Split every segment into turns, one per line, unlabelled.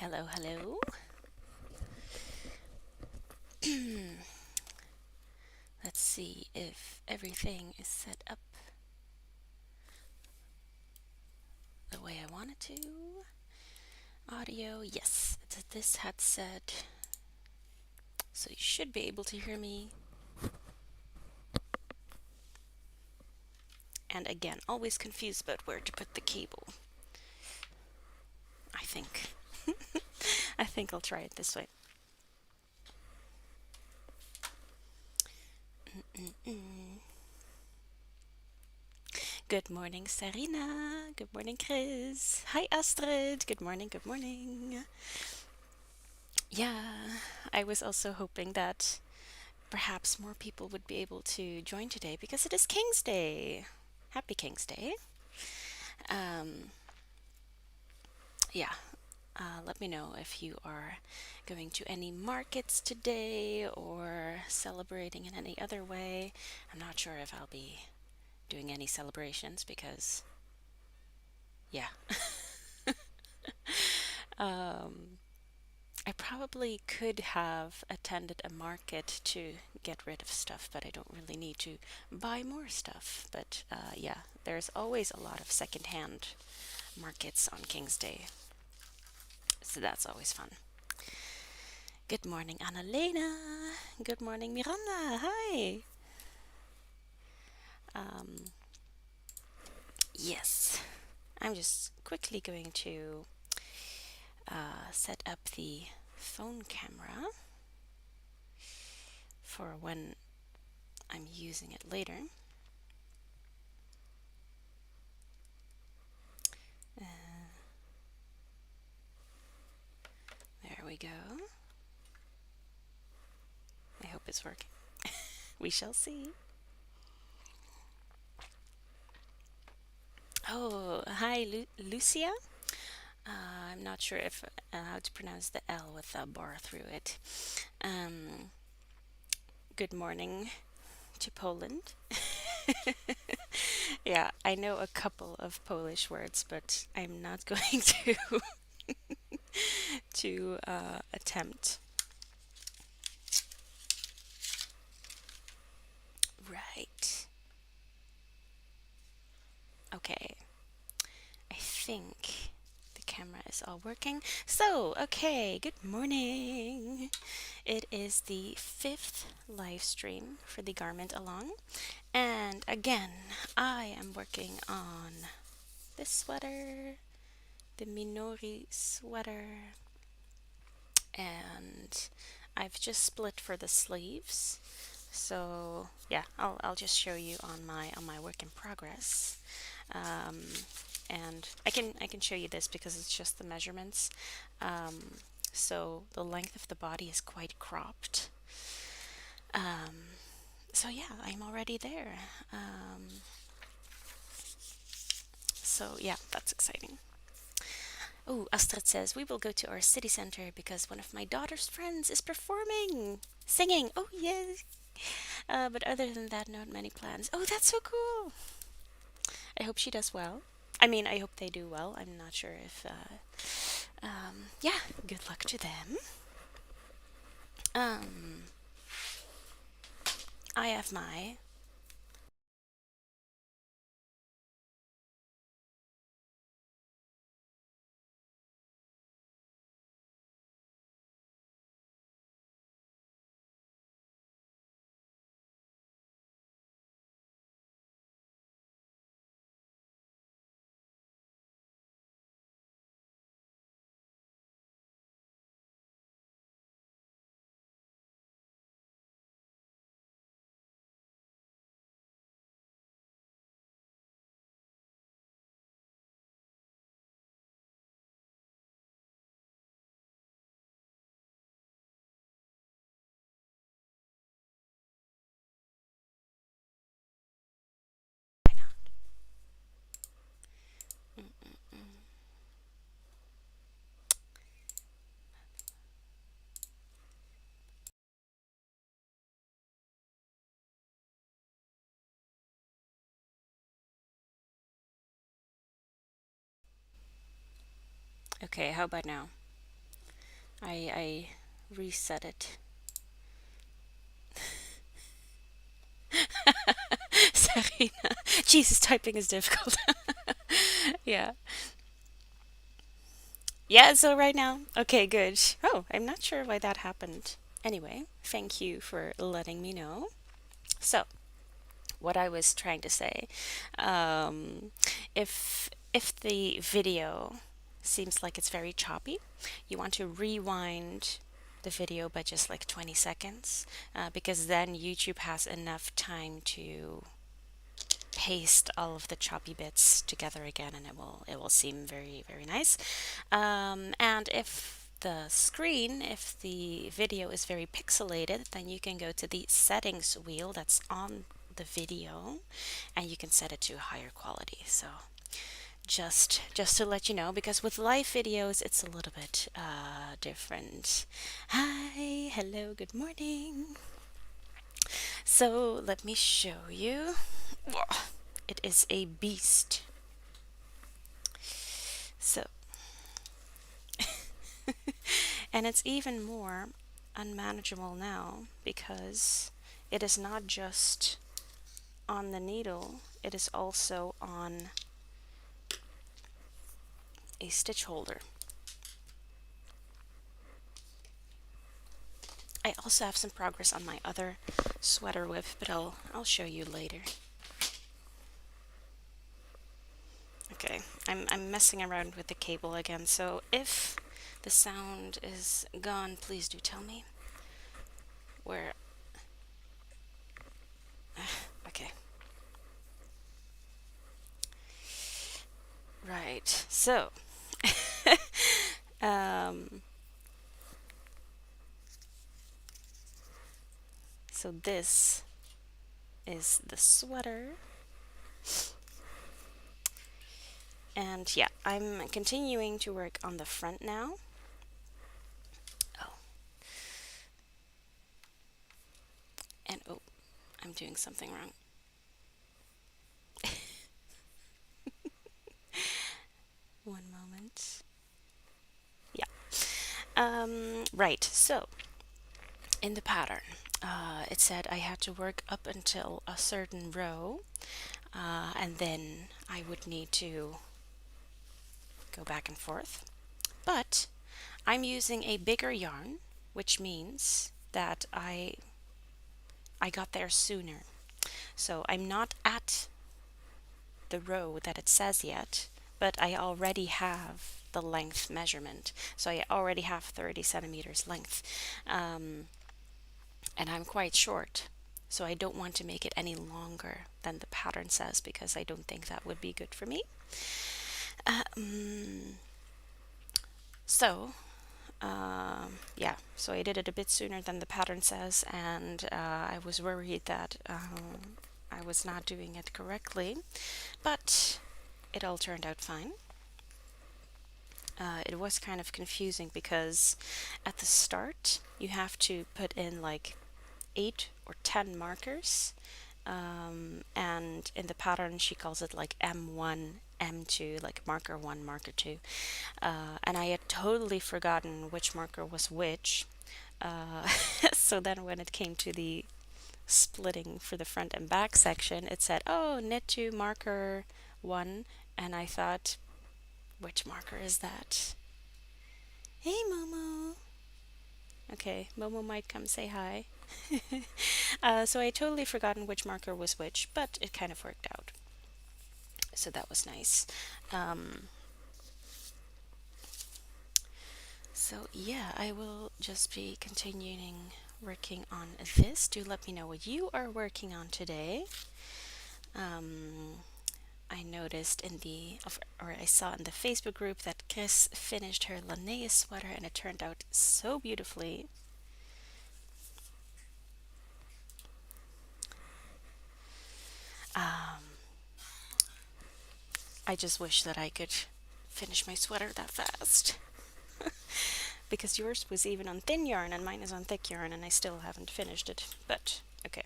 Hello, hello. Let's see if everything is set up the way I want it to. Audio, yes, it's this headset, so you should be able to hear me. And again, always confused about where to put the cable. I think. I think I'll try it this way. Mm-mm. Good morning, Sarina. Good morning, Chris. Hi, Astrid. Good morning, good morning. Yeah, I was also hoping that perhaps more people would be able to join today because it is King's Day. Happy King's Day. Um, yeah, let me know if you are going to any markets today or celebrating in any other way. I'm not sure if I'll be doing any celebrations because, yeah. um, I probably could have attended a market to get rid of stuff, but I don't really need to buy more stuff. But yeah, there's always a lot of secondhand markets on King's Day, so that's always fun. Good morning, Annalena. Good morning, Miranda. Hi. Um, yes, I'm just quickly going to set up the phone camera for when I'm using it later. Uh, there we go. I hope it's working. We shall see. Oh, hi, Lucia. I'm not sure if how to pronounce the L with a bar through it. Um, Good morning to Poland. Yeah, I know a couple of Polish words, but I'm not going to attempt. Right. Okay. I think the camera is all working. So, okay, good morning. It is the fifth live stream for the Garment Along. And again, I am working on this sweater, the Minori sweater, and I've just split for the sleeves. So yeah, I'll just show you on my work in progress. Um, and I can show you this because it's just the measurements. Um, so the length of the body is quite cropped. Um, so yeah, I'm already there. So yeah, that's exciting. Oh, Astrid says we will go to our city center because one of my daughter's friends is performing, singing. Oh yes. But other than that, not many plans. Oh, that's so cool. I hope she does well. I mean, I hope they do well. I'm not sure if. Yeah. Good luck to them. Um, I have my. Why not? Mm-mm-mm. Okay. How about now? I reset it. Sarina. Jesus, typing is difficult. Yeah. Yeah, so right now. Okay, good. Oh, I'm not sure why that happened. Anyway, thank you for letting me know. So, what I was trying to say, um, if the video seems like it's very choppy, you want to rewind the video by just like 20 seconds, because then YouTube has enough time to paste all of the choppy bits together again, and it will seem very very nice. And if the video is very pixelated, then you can go to the settings wheel that's on the video, and you can set it to higher quality. So just to let you know, because with live videos it's a little bit different. Hi, hello, good morning. So let me show you. Whoa, it is a beast. So, and it's even more unmanageable now because it is not just on the needle, it is also on a stitch holder. I also have some progress on my other sweater whip, but I'll show you later. Okay, I'm messing around with the cable again, so if the sound is gone, please do tell me where. Okay, right. Um, so this is the sweater, and yeah, I'm continuing to work on the front now. Oh, and oh, I'm doing something wrong. One moment. Yeah. Right. So in the pattern, it said I had to work up until a certain row, and then I would need to go back and forth. But I'm using a bigger yarn, which means that I got there sooner. So I'm not at the row that it says yet, but I already have the length measurement. So I already have 30 centimeters length. And I'm quite short. So I don't want to make it any longer than the pattern says because I don't think that would be good for me. So, yeah, so I did it a bit sooner than the pattern says, and I was worried that I was not doing it correctly, but it all turned out fine. It was kind of confusing because at the start you have to put in like 8 or 10 markers, and in the pattern she calls it like M1, M2, like marker 1, marker 2. And I had totally forgotten which marker was which. Uh, so then when it came to the splitting for the front and back section, it said, oh, knit to marker 1. And I thought, which marker is that? Hey, Momo. Okay, Momo might come say hi. So I had totally forgotten which marker was which, but it kind of worked out. So that was nice. Um, so yeah, I will just be continuing working on this. Do let me know what you are working on today. Um, I noticed or I saw in the Facebook group that Chris finished her Linnaeus sweater and it turned out so beautifully. Um, I just wish that I could finish my sweater that fast. Because yours was even on thin yarn and mine is on thick yarn and I still haven't finished it. But okay,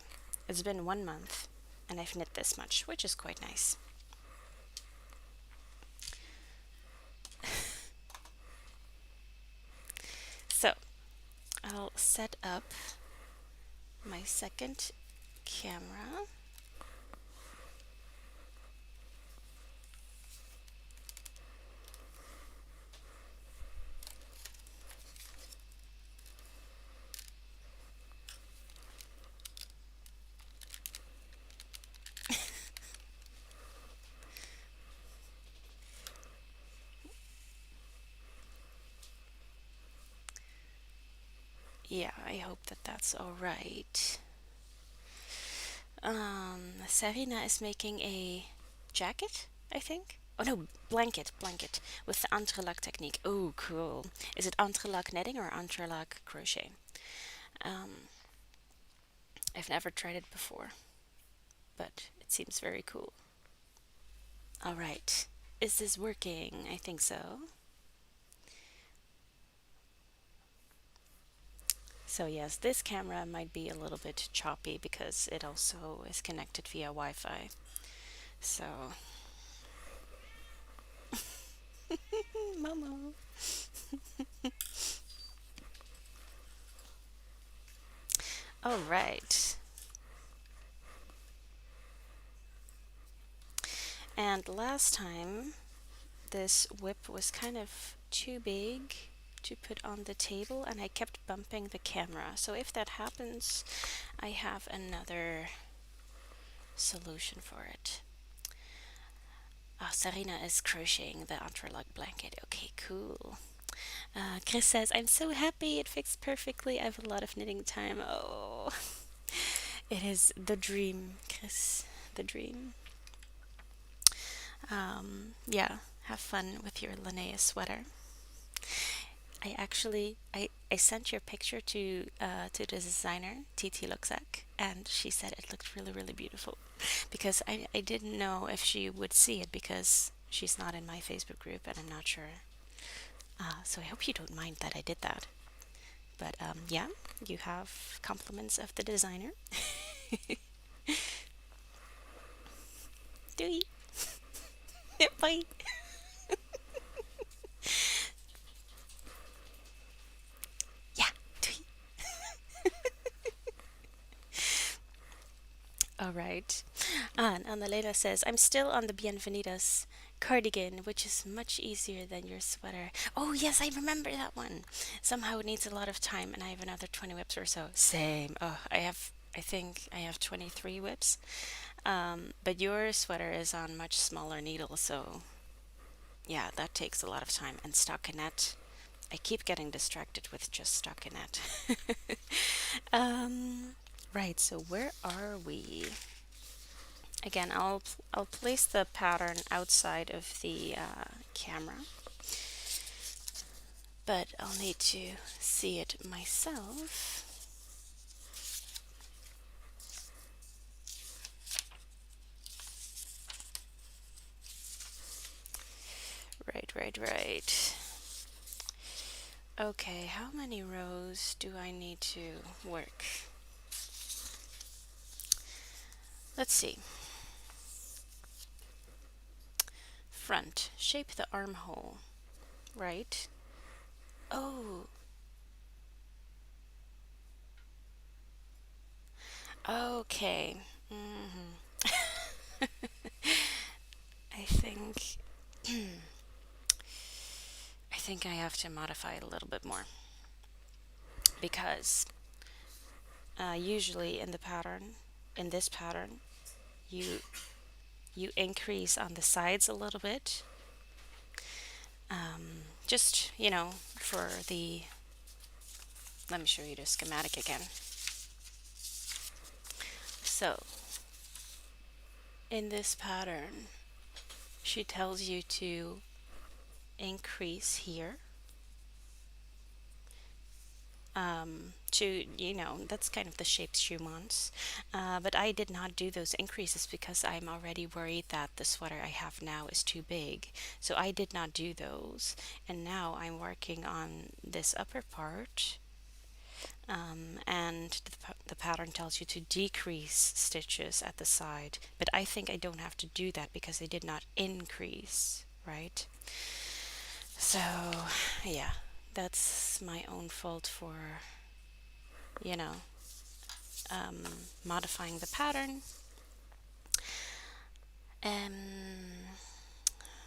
it's been 1 month and I've knit this much, which is quite nice. So, I'll set up my second camera. Yeah, I hope that that's all right. Sarina is making a jacket, I think. Oh no, blanket with the entrelac technique. Oh, cool. Is it entrelac netting or entrelac crochet? Um, I've never tried it before, but it seems very cool. All right. Is this working? I think so. So, yes, this camera might be a little bit choppy because it also is connected via Wi Fi. So, Mama. All right. And last time, this whip was kind of too big to put on the table, and I kept bumping the camera. So, if that happens, I have another solution for it. Sarina is crocheting the entrelac blanket. Okay, cool. Chris says, I'm so happy it fixed perfectly. I have a lot of knitting time. Oh, it is the dream, Chris. The dream. Yeah, have fun with your Linnea sweater. I sent your picture to the designer, TT Luxac, and she said it looked really, really beautiful. Because I didn't know if she would see it because she's not in my Facebook group and I'm not sure. So I hope you don't mind that I did that. But yeah, you have compliments of the designer. Doei. Bye. Yeah. Doei. All right. And Annalena says, I'm still on the Bienvenidas cardigan, which is much easier than your sweater. Oh, yes, I remember that one. Somehow it needs a lot of time, and I have another 20 whips or so. Same. Oh, I think I have 23 whips. But your sweater is on much smaller needles, so yeah, that takes a lot of time. And stockinette, I keep getting distracted with just stockinette. Right, so where are we? Again, I'll place the pattern outside of the camera, but I'll need to see it myself. Right. Okay, how many rows do I need to work? Let's see. Front, shape the armhole, right? Oh, okay. I think I think I have to modify it a little bit more because usually in this pattern, you you increase on the sides a little bit, just for the. Let me show you the schematic again. So in this pattern, she tells you to increase here to that's kind of the shape she wants, but I did not do those increases because I'm already worried that the sweater I have now is too big, so I did not do those, and now I'm working on this upper part, and the pattern tells you to decrease stitches at the side, but I think I don't have to do that because I did not increase, right? So yeah, that's my own fault for you know, um, modifying the pattern. Um,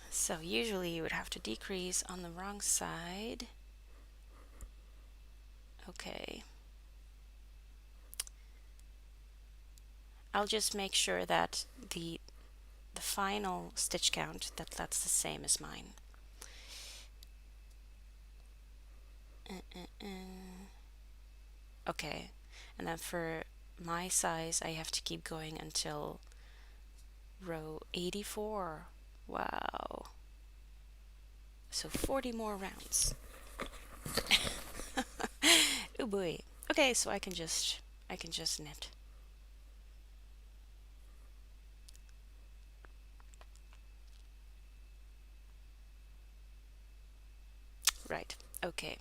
so usually you would have to decrease on the wrong side. Okay. I'll just make sure that the final stitch count that's the same as mine. Okay, and then for my size, I have to keep going until row 84. Wow. So 40 more rounds. Oh boy. Okay, so I can just knit. Right. Okay.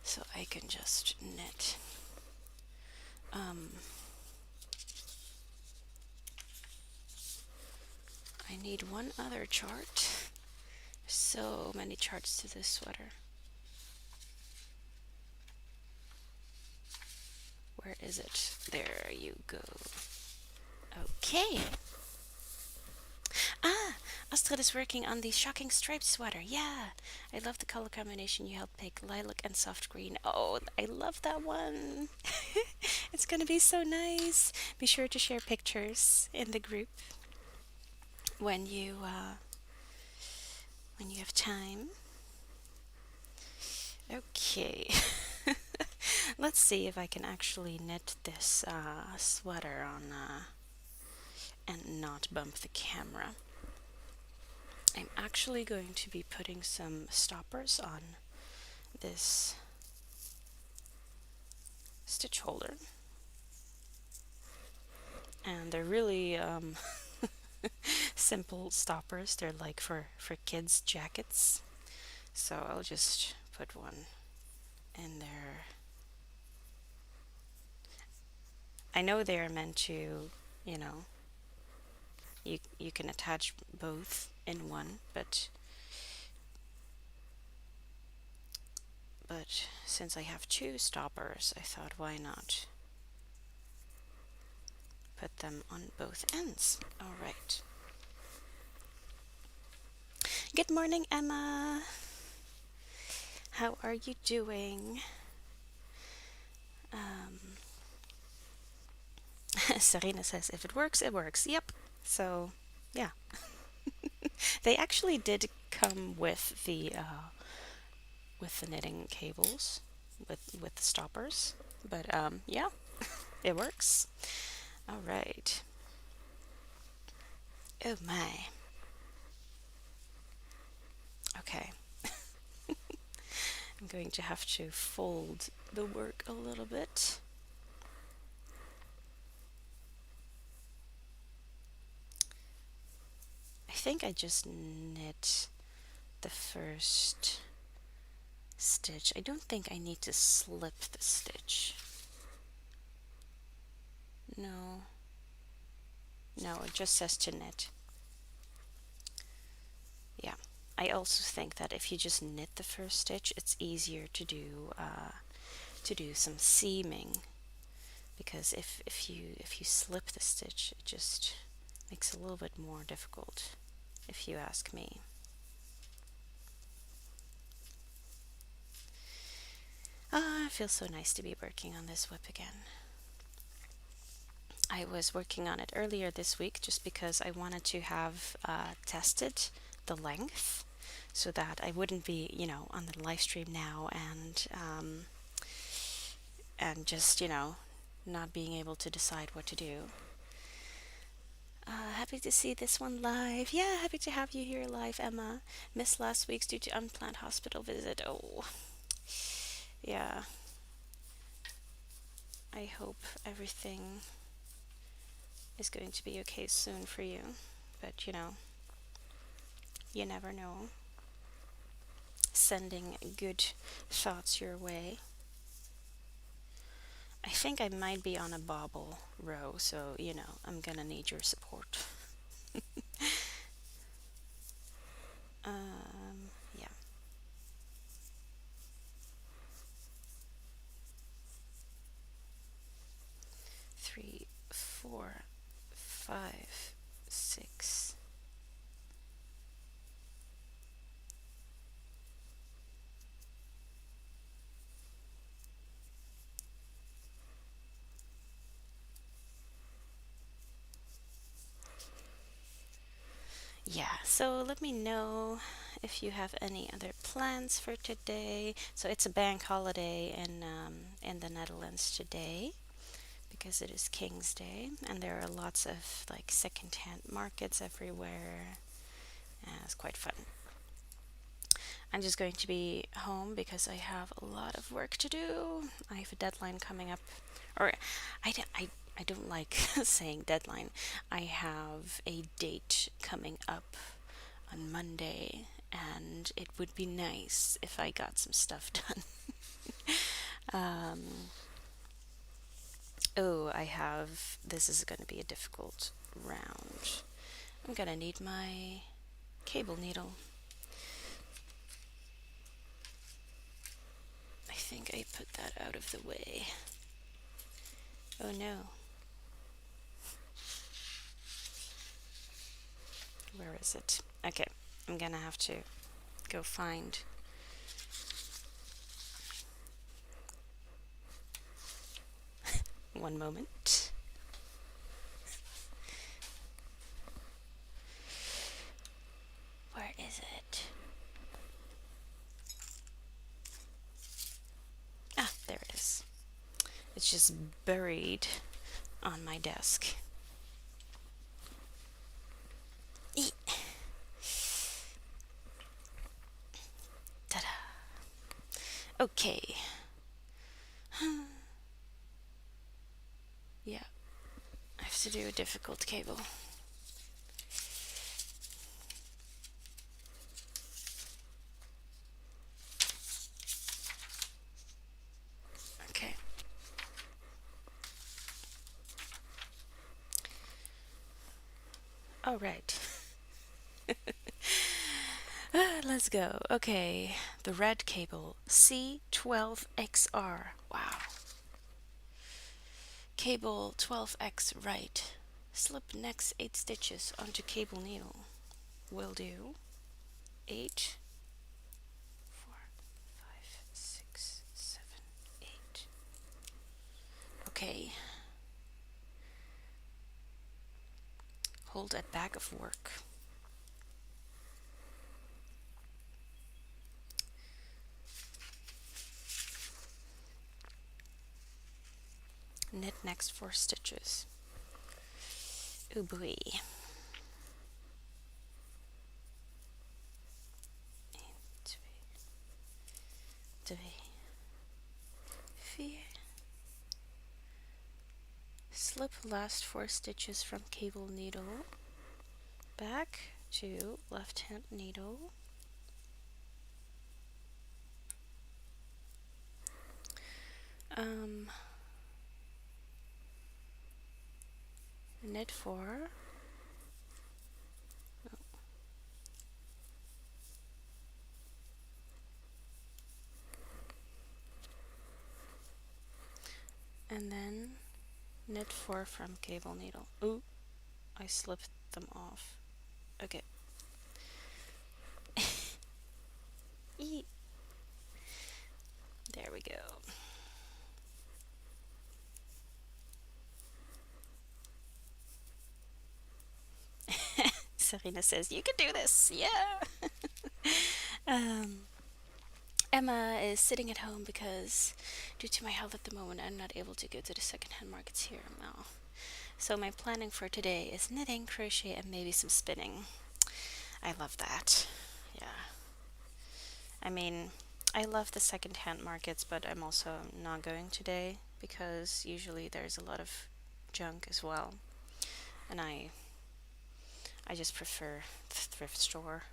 So I can just knit. Um I need one other chart. So many charts to this sweater. Where is it? There you go. Okay. Ah, Astrid is working on the shocking striped sweater. Yeah, I love the color combination you helped pick, lilac and soft green. Oh, I love that one. It's gonna be so nice. Be sure to share pictures in the group when you have time. Okay. Let's see if I can actually knit this sweater on and not bump the camera. I'm actually going to be putting some stoppers on this stitch holder, and they're really simple stoppers. They're like for kids' jackets, so I'll just put one in there. I know they are meant to, you know, you can attach both in one, but since I have two stoppers, I thought why not put them on both ends. All right. Good morning, Emma. How are you doing? Um, Serena says, if it works, it works. Yep. So, yeah. They actually did come with the knitting cables, with the stoppers. But yeah, it works. All right. Oh my. Okay. I'm going to have to fold the work a little bit. I think I just knit the first stitch. I don't think I need to slip the stitch. No. No, it just says to knit. Yeah. I also think that if you just knit the first stitch, it's easier to do some seaming, because if you slip the stitch, it just makes it a little bit more difficult, if you ask me. Ah, it feels so nice to be working on this whip again. I was working on it earlier this week just because I wanted to have tested the length so that I wouldn't be, on the live stream now and just, not being able to decide what to do. Happy to see this one live. Yeah, happy to have you here live, Emma. Missed last week's due to unplanned hospital visit. Oh, yeah. I hope everything is going to be okay soon for you. But, you never know. Sending good thoughts your way. I think I might be on a bobble row, so, I'm gonna need your support. Yeah. 5, 6. Yeah, so let me know if you have any other plans for today. So it's a bank holiday in the Netherlands today because it is King's Day, and there are lots of like secondhand markets everywhere. It's quite fun. I'm just going to be home because I have a lot of work to do. I have a deadline coming up, or I don't like saying deadline. I have a date coming up on Monday, and it would be nice if I got some stuff done. um, oh, I have. This is going to be a difficult round. I'm gonna need my cable needle. I think I put that out of the way. Oh no. Where is it? Okay, I'm gonna have to go find. One moment. Where is it? Ah, there it is. It's just buried on my desk. Eek. Ta-da. Okay. Yeah, I have to do a difficult cable. Okay. All right. Let's go. Okay, the red cable C12XR. Wow. Cable 12X right. Slip next 8 stitches onto cable needle. Will do. 8, 4, 5, 6, 7, 8. Okay. Hold at back of work. Knit next 4 stitches. Oh boy. 1, 2, 3, 4. Slip last 4 stitches from cable needle back to left hand needle. Knit 4. And then knit 4 from cable needle. Ooh, I slipped them off. Okay. There we go. Serena says, "You can do this." Yeah. um, Emma is sitting at home because, due to my health at the moment, I'm not able to go to the secondhand markets here now. So my planning for today is knitting, crochet, and maybe some spinning. I love that. Yeah. I mean, I love the secondhand markets, but I'm also not going today because usually there's a lot of junk as well, and I just prefer the thrift store.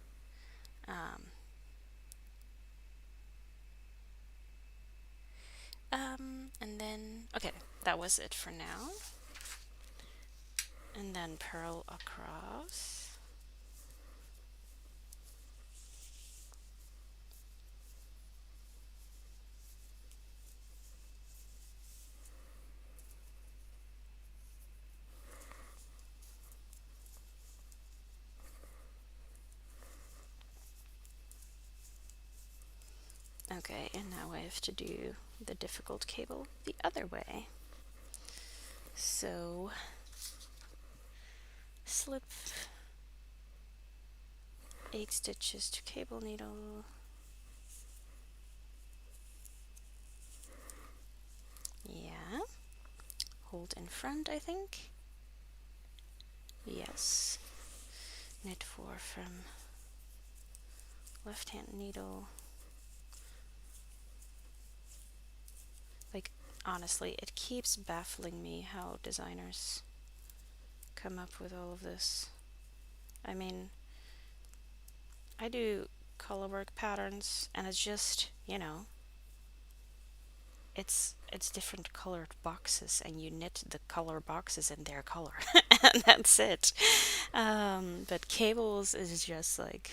Um, and then okay, that was it for now. And then purl across. Okay, and now I have to do the difficult cable the other way. So slip 8 stitches to cable needle. Yeah. Hold in front, I think. Yes. Knit 4 from left hand needle. Like, honestly, it keeps baffling me how designers come up with all of this. I mean, I do colorwork patterns, and it's just, it's different colored boxes, and you knit the color boxes in their color, and that's it. But cables is just like,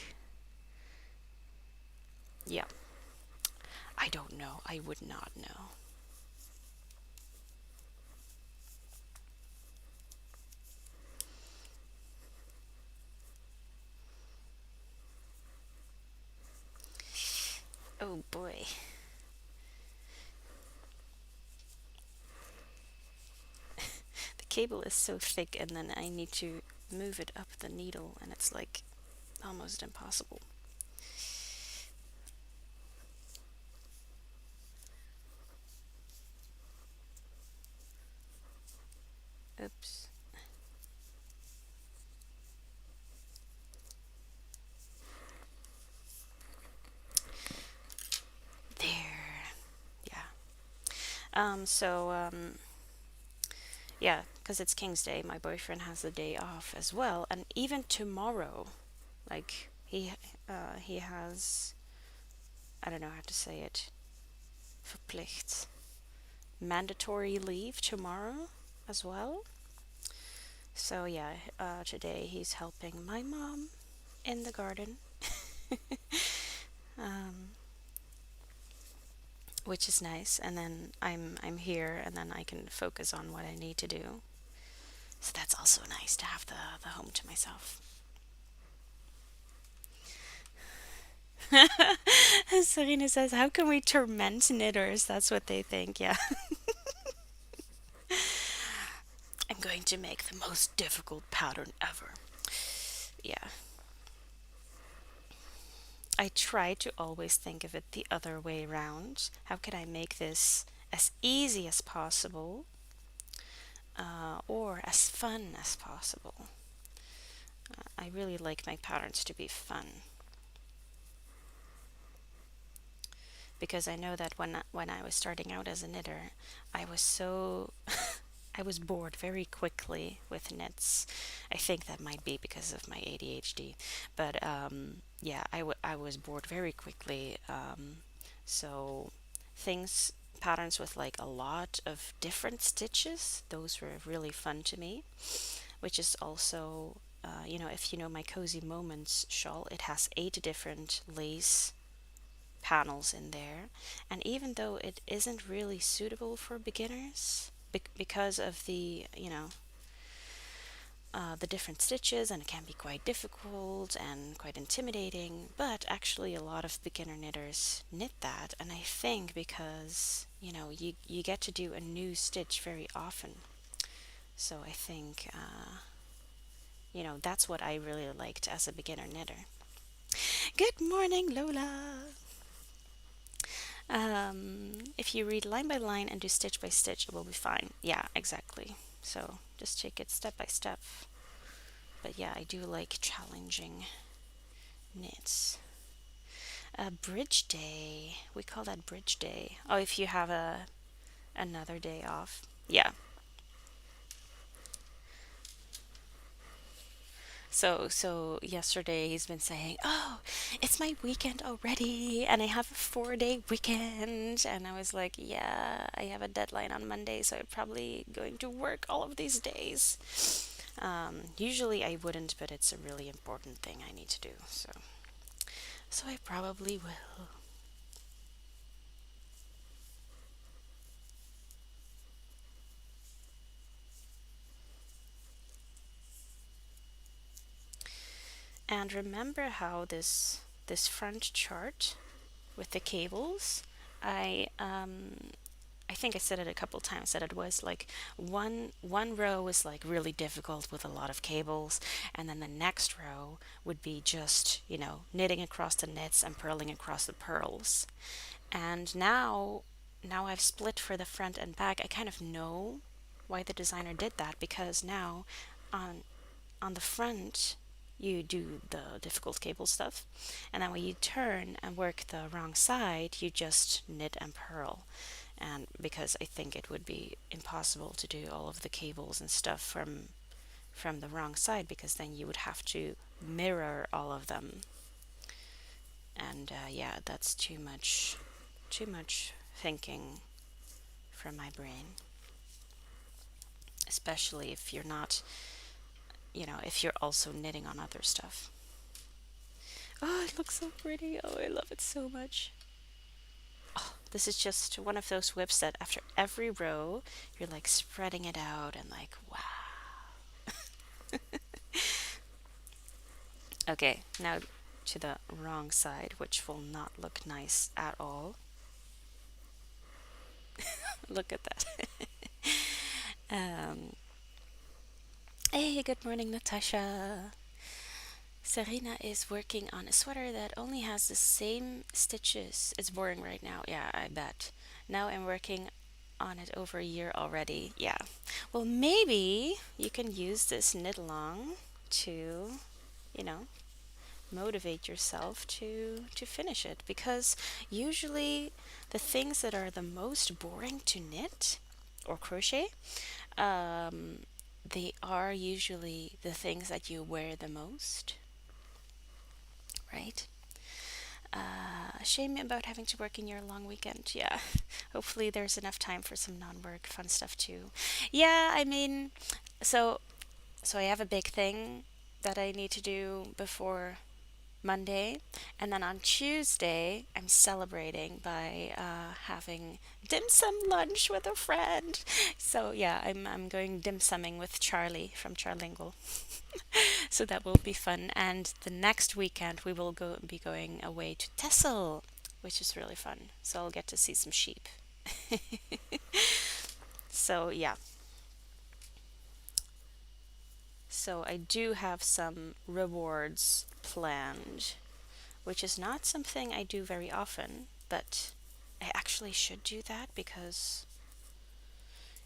yeah, I don't know. I would not know. Oh boy. The cable is so thick, and then I need to move it up the needle, and it's like almost impossible. Oops. There. Yeah. Yeah, because it's King's Day, my boyfriend has the day off as well, and even tomorrow, like he has, I don't know how to say it, verplicht, mandatory leave tomorrow as well. So yeah, today he's helping my mom in the garden, um, which is nice. And then I'm here, and then I can focus on what I need to do. So that's also nice to have the home to myself. Serena says, "How can we torment knitters?" That's what they think. Yeah, I'm going to make the most difficult pattern ever. Yeah, I try to always think of it the other way around. How can I make this as easy as possible, or as fun as possible? I really like my patterns to be fun because I know that when I was starting out as a knitter, I was so I was bored very quickly with knits. I think that might be because of my ADHD, but yeah, I was bored very quickly. So things patterns with like a lot of different stitches, those were really fun to me, which is also if you know my Cozy Moments shawl, it has 8 different lace panels in there. And even though it isn't really suitable for beginners because of the different stitches, and it can be quite difficult and quite intimidating, but actually a lot of beginner knitters knit that, and I think because you get to do a new stitch very often. So I think that's what I really liked as a beginner knitter. Good morning, Lola. If you read line by line and do stitch by stitch, it will be fine. Yeah, exactly. So just take it step by step. But yeah, I do like challenging knits. Bridge day. We call that bridge day. Oh, if you have another day off. Yeah. So yesterday he's been saying, "Oh, it's my weekend already, and I have a 4-day weekend." And I was like, "Yeah, I have a deadline on Monday, so I'm probably going to work all of these days." Usually I wouldn't, but it's a really important thing I need to do. So I probably will. And remember how this front chart with the cables. I I think I said it a couple times that it was like one row was like really difficult with a lot of cables, and then the next row would be just, knitting across the knits and purling across the purls. And now I've split for the front and back. I kind of know why the designer did that, because now on on the front you do the difficult cable stuff, and then when you turn and work the wrong side, you just knit and purl. And because I think it would be impossible to do all of the cables and stuff from the wrong side, because then you would have to mirror all of them. And yeah, that's too much thinking from my brain, especially if you're not, if you're also knitting on other stuff. Oh, it looks so pretty. Oh, I love it so much. This is just one of those whips that after every row, you're like spreading it out and like, wow. Okay, now to the wrong side, which will not look nice at all. Look at that. um, hey, good morning, Natasha. Serena is working on a sweater that only has the same stitches. It's boring right now. Yeah, I bet. Now I'm working on it over a year already. Yeah. Well, maybe you can use this knit along to, you know, motivate yourself to finish it, because usually the things that are the most boring to knit or crochet, um, they are usually the things that you wear the most, right? Shame about having to work in your long weekend. Yeah. Hopefully there's enough time for some non-work fun stuff too. Yeah, I mean, so so I have a big thing that I need to do before Monday, and then on Tuesday I'm celebrating by having dim sum lunch with a friend. So yeah, I'm going dim summing with Charlie from Charlingle. So that will be fun. And the next weekend we will be going away to Texel, which is really fun. So I'll get to see some sheep. So yeah, so I do have some rewards planned, which is not something I do very often, but I actually should do that because,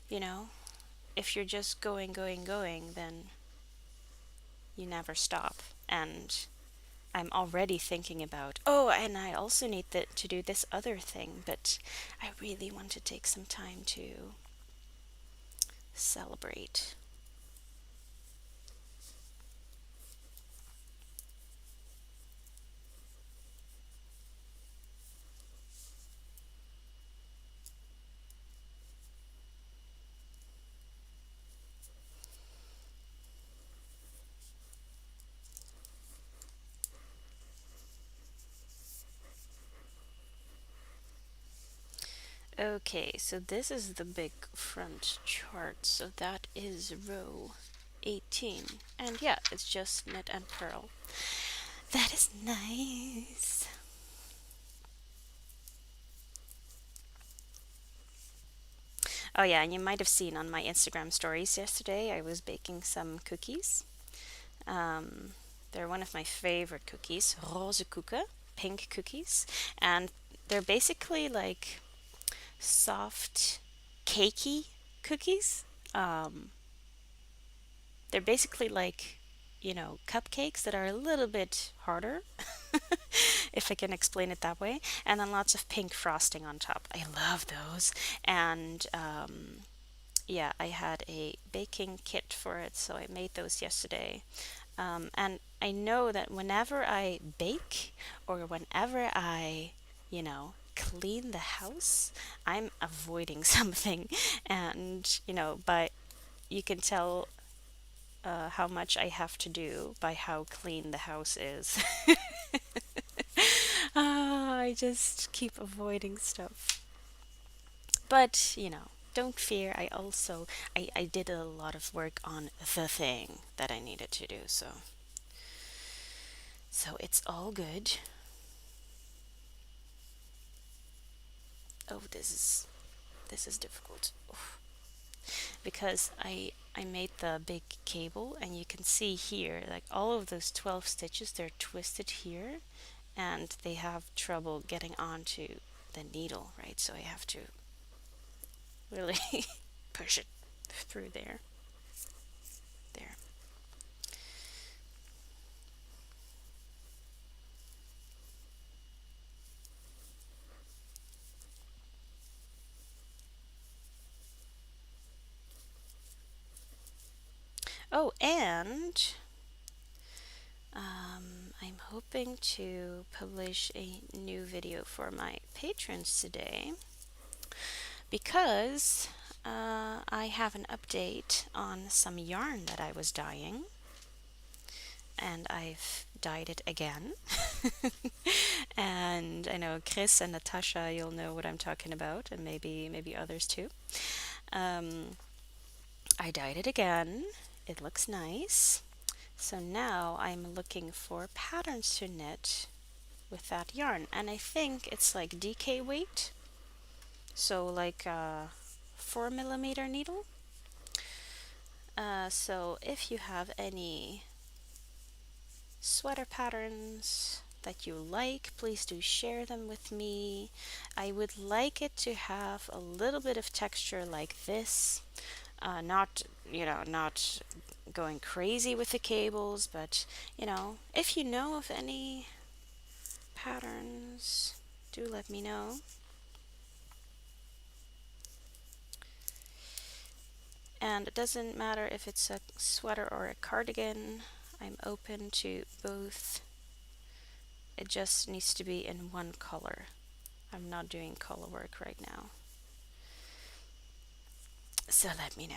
you know, if you're just going, going, going, then you never stop. And I'm already thinking about, oh, and I also need to do this other thing, but I really want to take some time to celebrate. Okay, so this is the big front chart. So that is row 18. And yeah, it's just knit and purl. That is nice. Oh yeah, and you might have seen on my Instagram stories yesterday, I was baking some cookies. Um, they're one of my favorite cookies, rose kuchen, pink cookies, and they're basically like soft, cakey cookies. Um, they're basically like, cupcakes that are a little bit harder, if I can explain it that way, and then lots of pink frosting on top. I love those. And yeah, I had a baking kit for it, so I made those yesterday. And I know that whenever I bake or whenever I, clean the house, I'm avoiding something. And, but you can tell how much I have to do by how clean the house is. I just keep avoiding stuff. But, don't fear. I did a lot of work on the thing that I needed to do, so it's all good. Oh, this is difficult. Oof. Because I made the big cable, and you can see here like all of those 12 stitches, they're twisted here, and they have trouble getting onto the needle, right? So I have to really push it through there. Oh, and I'm hoping to publish a new video for my patrons today because I have an update on some yarn that I was dyeing, and I've dyed it again. And I know Chris and Natasha, you'll know what I'm talking about, and maybe others too. Um, I dyed it again. It looks nice. So now I'm looking for patterns to knit with that yarn, and I think it's like DK weight, so like a 4 millimeter needle. So if you have any sweater patterns that you like, please do share them with me. I would like it to have a little bit of texture like this. Not, not going crazy with the cables, but if you know of any patterns, do let me know. And it doesn't matter if it's a sweater or a cardigan, I'm open to both. It just needs to be in one color. I'm not doing color work right now. So let me know.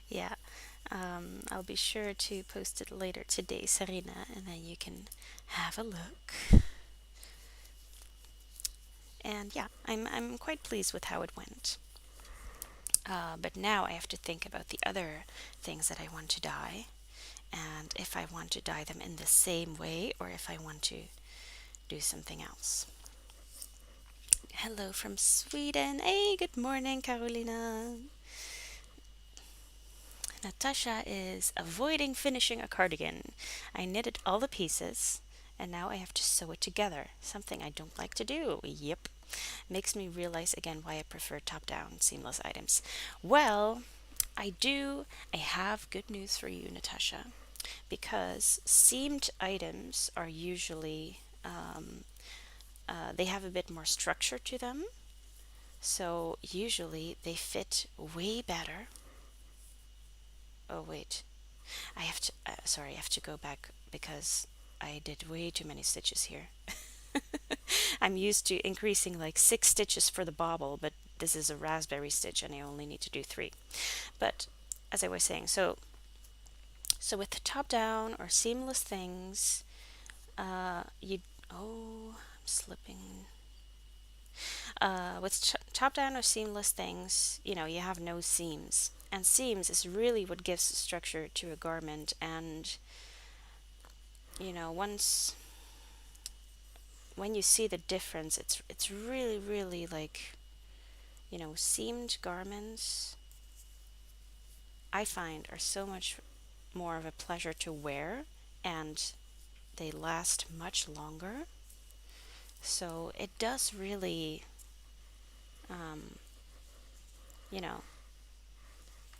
Yeah, I'll be sure to post it later today, Serena, and then you can have a look. And yeah, I'm quite pleased with how it went. But now I have to think about the other things that I want to dye, and if I want to dye them in the same way or if I want to do something else. Hello from Sweden. Hey, good morning, Carolina. Natasha is avoiding finishing a cardigan. I knitted all the pieces and now I have to sew it together, something I don't like to do. Yep. Makes me realize again why I prefer top down seamless items. Well, I do. I have good news for you, Natasha, because seamed items are usually, they have a bit more structure to them. So usually they fit way better. Oh, wait. I have to go back because I did way too many stitches here. I'm used to increasing like 6 stitches for the bobble, but this is a raspberry stitch and I only need to do 3. But as I was saying, so with the top down or seamless things, I'm slipping. With top down or seamless things, you have no seams. And seams is really what gives structure to a garment. And, once when you see the difference, it's really, really like, seamed garments I find are so much more of a pleasure to wear, and they last much longer. So it does really, um, you know,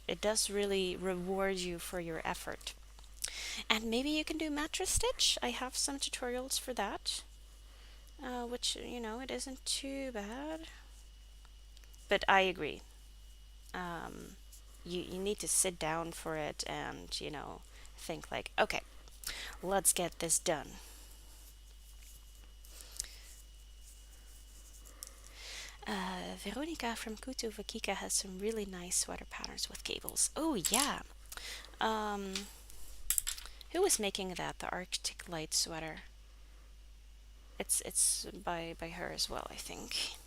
it does really reward you for your effort. And maybe you can do mattress stitch. I have some tutorials for that, which, it isn't too bad. But I agree. Um, you need to sit down for it and, think like, okay, let's get this done. Veronica from Kutu Vakika has some really nice sweater patterns with cables. Oh, yeah. Um, who was making that? The Arctic Light sweater. It's by her as well, I think.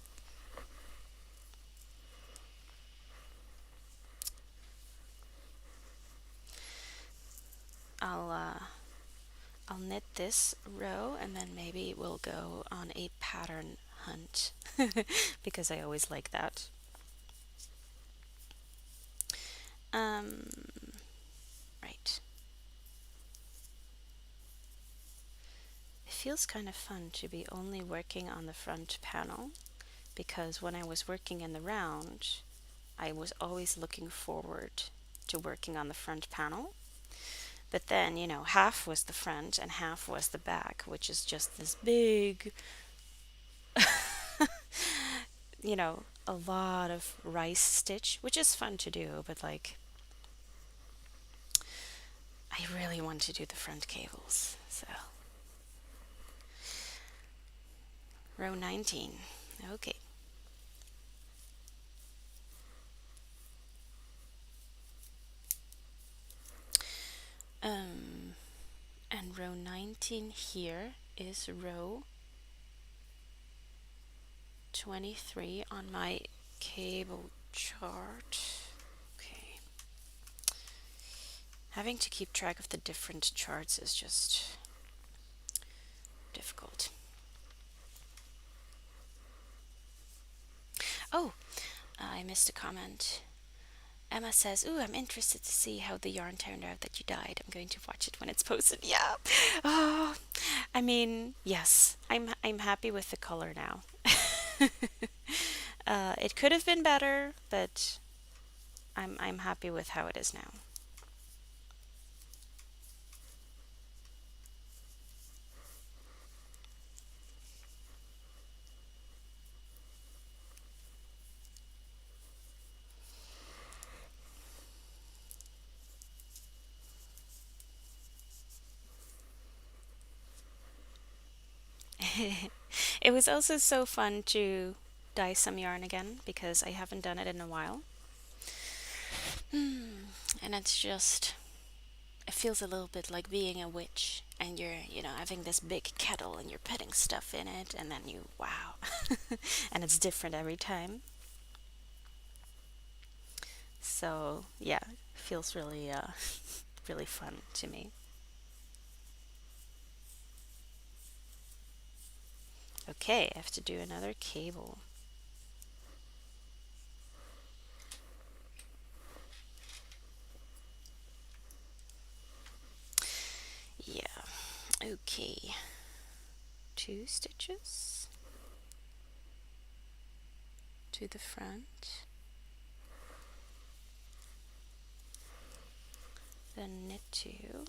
I'll uh, I'll knit this row and then maybe we'll go on a pattern hunt because I always like that. Um, right. It feels kind of fun to be only working on the front panel because when I was working in the round, I was always looking forward to working on the front panel. But then, half was the front and half was the back, which is just this big, a lot of rice stitch, which is fun to do, but like, I really want to do the front cables. So, row 19. Okay. Um, and row 19 here is row 23 on my cable chart. Okay. Having to keep track of the different charts is just difficult. Oh, I missed a comment. Emma says, "Ooh, I'm interested to see how the yarn turned out that you dyed. I'm going to watch it when it's posted." Yeah. Oh, I mean, yes. I'm happy with the color now. It could have been better, but I'm happy with how it is now. It was also so fun to dye some yarn again because I haven't done it in a while. And it's just, it feels a little bit like being a witch and you're, having this big kettle and you're putting stuff in it and then wow. And it's different every time. So, yeah, feels really, really fun to me. Okay, I have to do another cable. Yeah, okay. 2 stitches to the front, then knit 2,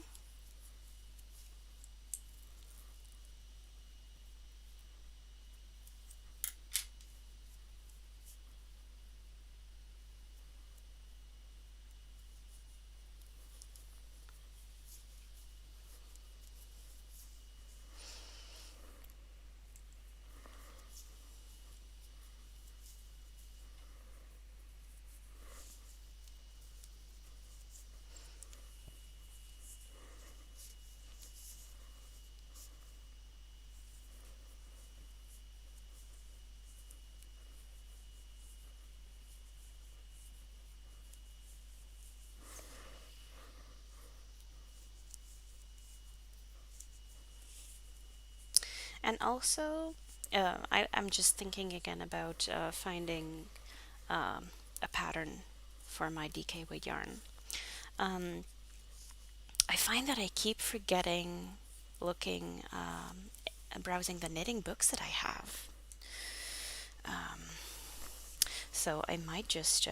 and also I'm just thinking again about finding a pattern for my DK weight yarn. Um, I find that I keep forgetting looking, browsing the knitting books that I have. Um, so I might just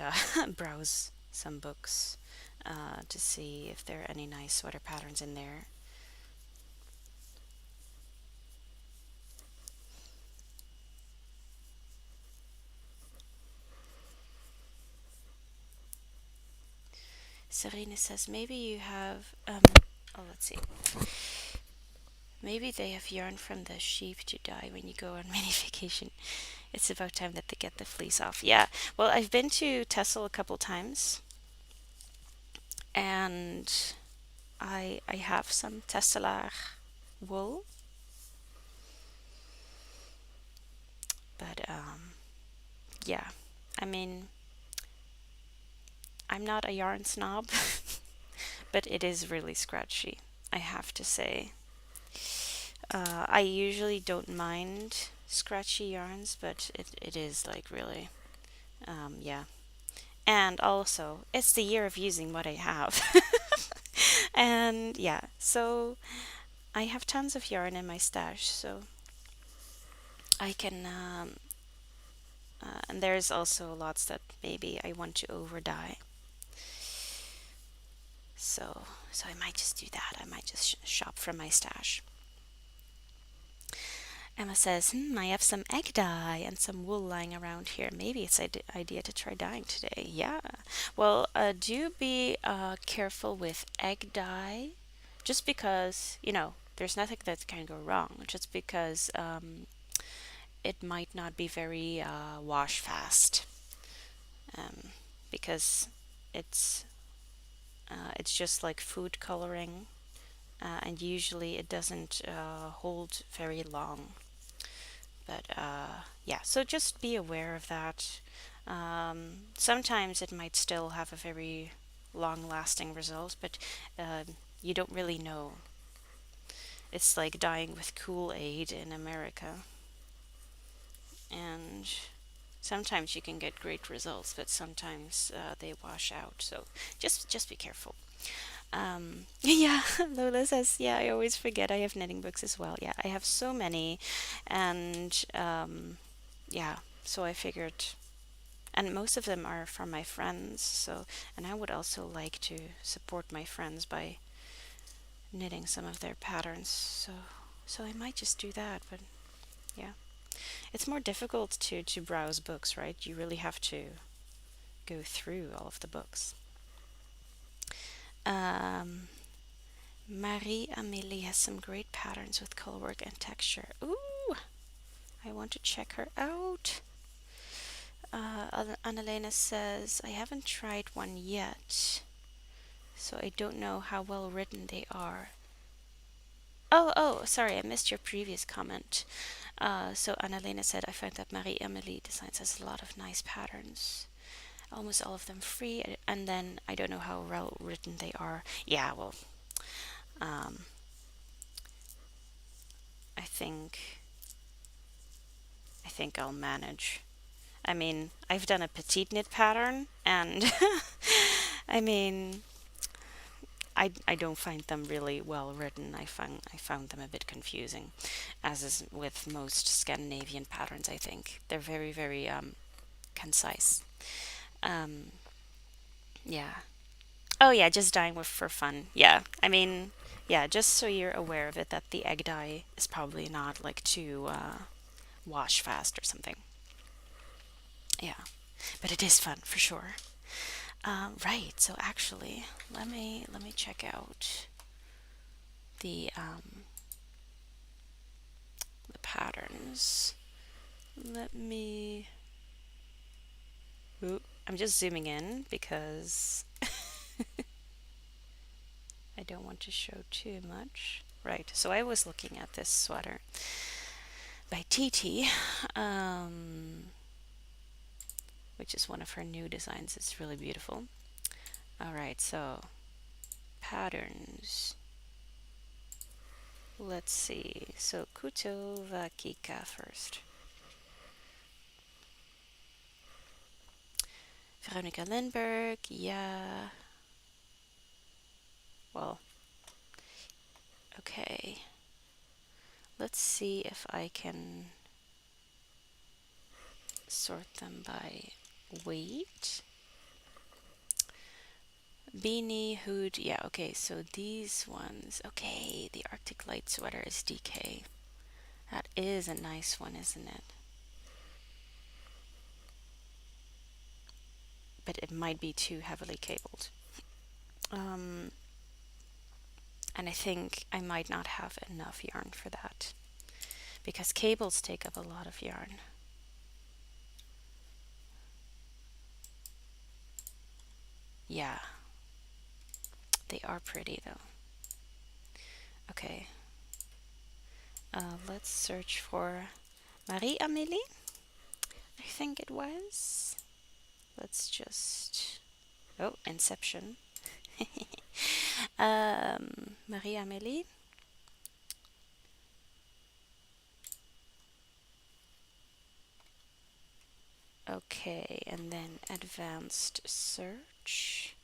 browse some books to see if there are any nice sweater patterns in there. Serena says maybe you have. Oh, let's see. Maybe they have yarn from the sheep to dye when you go on mini vacation. It's about time that they get the fleece off. Yeah. Well, I've been to Texel a couple times, and I have some Tesselar wool, but yeah. I mean, I'm not a yarn snob, but it is really scratchy. I have to say. I usually don't mind scratchy yarns, but it is like really, yeah. And also, it's the year of using what I have. And yeah, so I have tons of yarn in my stash, so I can, and there's also lots that maybe I want to over dye. So, so I might just do that. I might just shop from my stash. Emma says, I have some egg dye and some wool lying around here. Maybe it's an idea to try dyeing today. Yeah. Well, do be careful with egg dye, just because, there's nothing that can go wrong, just because it might not be very wash fast, um, because it's it's just like food coloring, and usually it doesn't hold very long. But yeah, so just be aware of that. Sometimes it might still have a very long lasting result, but uh, you don't really know. It's like dying with Kool-Aid in America. And sometimes you can get great results, but sometimes they wash out. So just be careful. Yeah, Lola says, yeah, I always forget I have knitting books as well. Yeah, I have so many, and yeah, so I figured, and most of them are from my friends. So, and I would also like to support my friends by knitting some of their patterns. So I might just do that. But yeah, it's more difficult to browse books, right? You really have to go through all of the books. Um, Marie Amélie has some great patterns with colorwork and texture. Ooh, I want to check her out. Annalena says, I haven't tried one yet, so I don't know how well written they are. Oh, sorry, I missed your previous comment. So Annalena said, I find that Marie Amélie Designs has a lot of nice patterns, almost all of them free, and then I don't know how well written they are. Yeah, well, um, I think I think I'll manage. I mean, I've done a petite knit pattern, and I mean, I don't find them really well written. I found them a bit confusing, as is with most Scandinavian patterns. I think they're very concise. Um, yeah. Oh yeah, just dyeing with for fun. Yeah. I mean, yeah, just so you're aware of it, that the egg dye is probably not like too wash fast or something. Yeah, but it is fun for sure. Right. So actually, let me check out the um, the patterns. Let me. Ooh, I'm just zooming in because I don't want to show too much. Right. So I was looking at this sweater by TT, um, which is one of her new designs. It's really beautiful. All right. So patterns. Let's see. So Kuto Vakika first. Veronica Lindberg, yeah. Well, okay. Let's see if I can sort them by weight. Beanie, hood, yeah, okay, so these ones. Okay, the Arctic Light sweater is DK. That is a nice one, isn't it? But it might be too heavily cabled. Um, and I think I might not have enough yarn for that because cables take up a lot of yarn. Yeah, they are pretty though. Okay, let's search for Marie Amélie, I think it was. Let's just. Oh, Inception. Marie-Amélie. Okay, and then advanced search.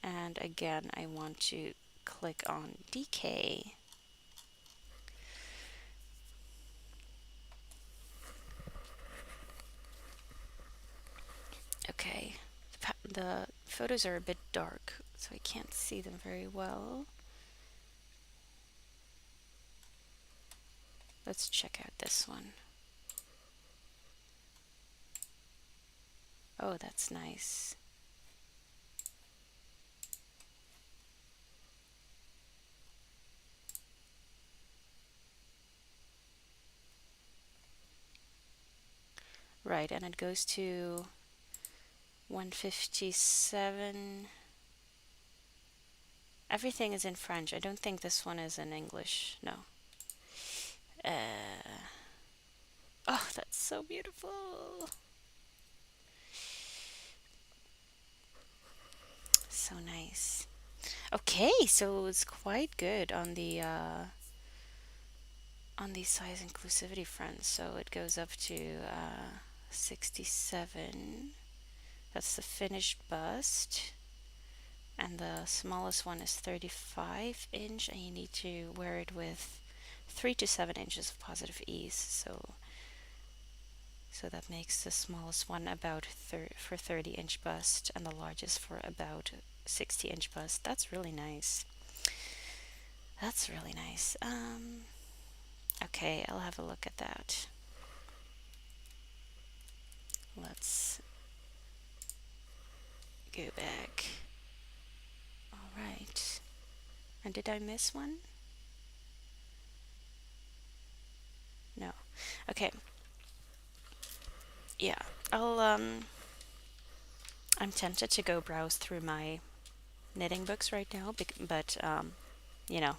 And again, I want to click on DK. Okay, the photos are a bit dark, so I can't see them very well. Let's check out this one. Oh, that's nice. Right, and it goes to 157. Everything is in French. I don't think this one is in English. No. Uh, oh, that's so beautiful. So nice. Okay, so it's quite good on the size inclusivity front. So it goes up to 67. That's the finished bust. And the smallest one is 35 inch, and you need to wear it with 3 to 7 inches of positive ease. So that makes the smallest one about for 30-inch bust, and the largest for about 60-inch bust. That's really nice. That's really nice. Okay, I'll have a look at that. Let's go back. All right. And did I miss one? No. Okay. Yeah. I'm tempted to go browse through my knitting books right now, but you know,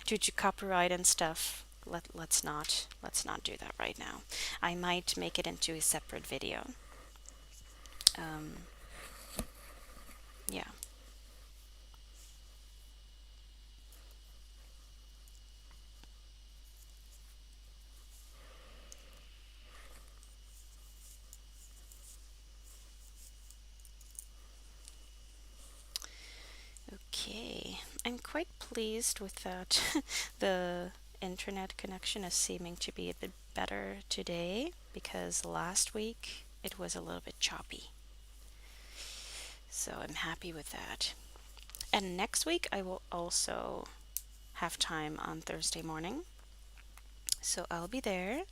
due to copyright and stuff, let's not do that right now. I might make it into a separate video. Um, yeah. Okay. I'm quite pleased with that. The internet connection is seeming to be a bit better today because last week it was a little bit choppy. So I'm happy with that. And next week I will also have time on Thursday morning. So I'll be there,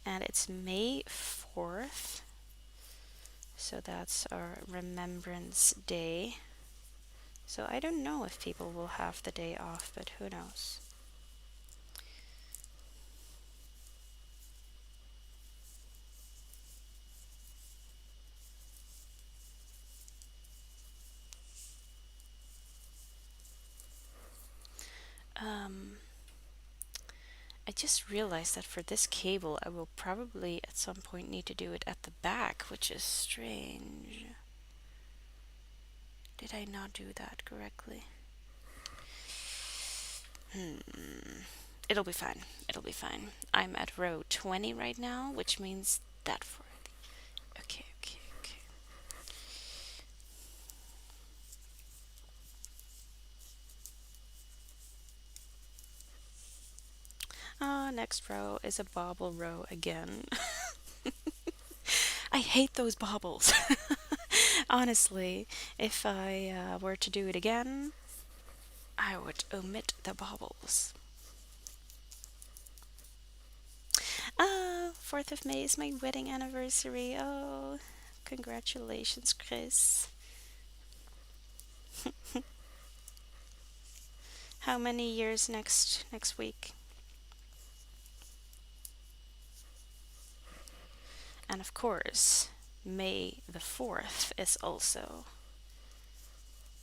and it's May 4th. So that's our Remembrance Day. So I don't know if people will have the day off, but who knows? Um, I just realized that for this cable, I will probably at some point need to do it at the back, which is strange. Did I not do that correctly? It'll be fine. It'll be fine. I'm at row 20 right now, which means that for. Okay, okay, okay. Next row is a bobble row again. I hate those bobbles. Honestly, if I were to do it again, I would omit the bobbles. 4th of May is my wedding anniversary. Oh, congratulations, Chris. How many years next week? And of course, May the 4th is also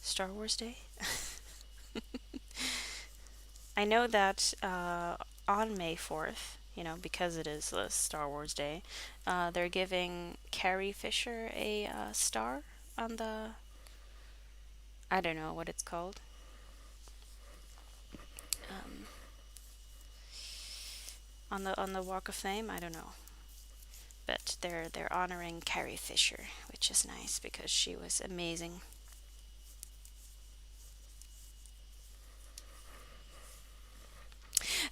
Star Wars Day. I know that on May 4th, because it is a Star Wars Day, they're giving Carrie Fisher a star on the. I don't know what it's called. on the Walk of Fame. I don't know, but they're honoring Carrie Fisher, which is nice because she was amazing.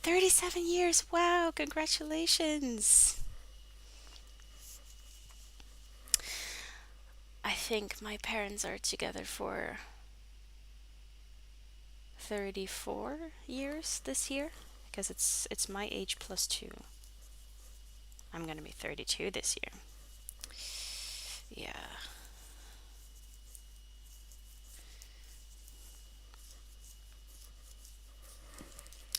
37 years. Wow, congratulations. I think my parents are together for 34 years this year because it's my age plus 2. I'm going to be 32 this year. Yeah.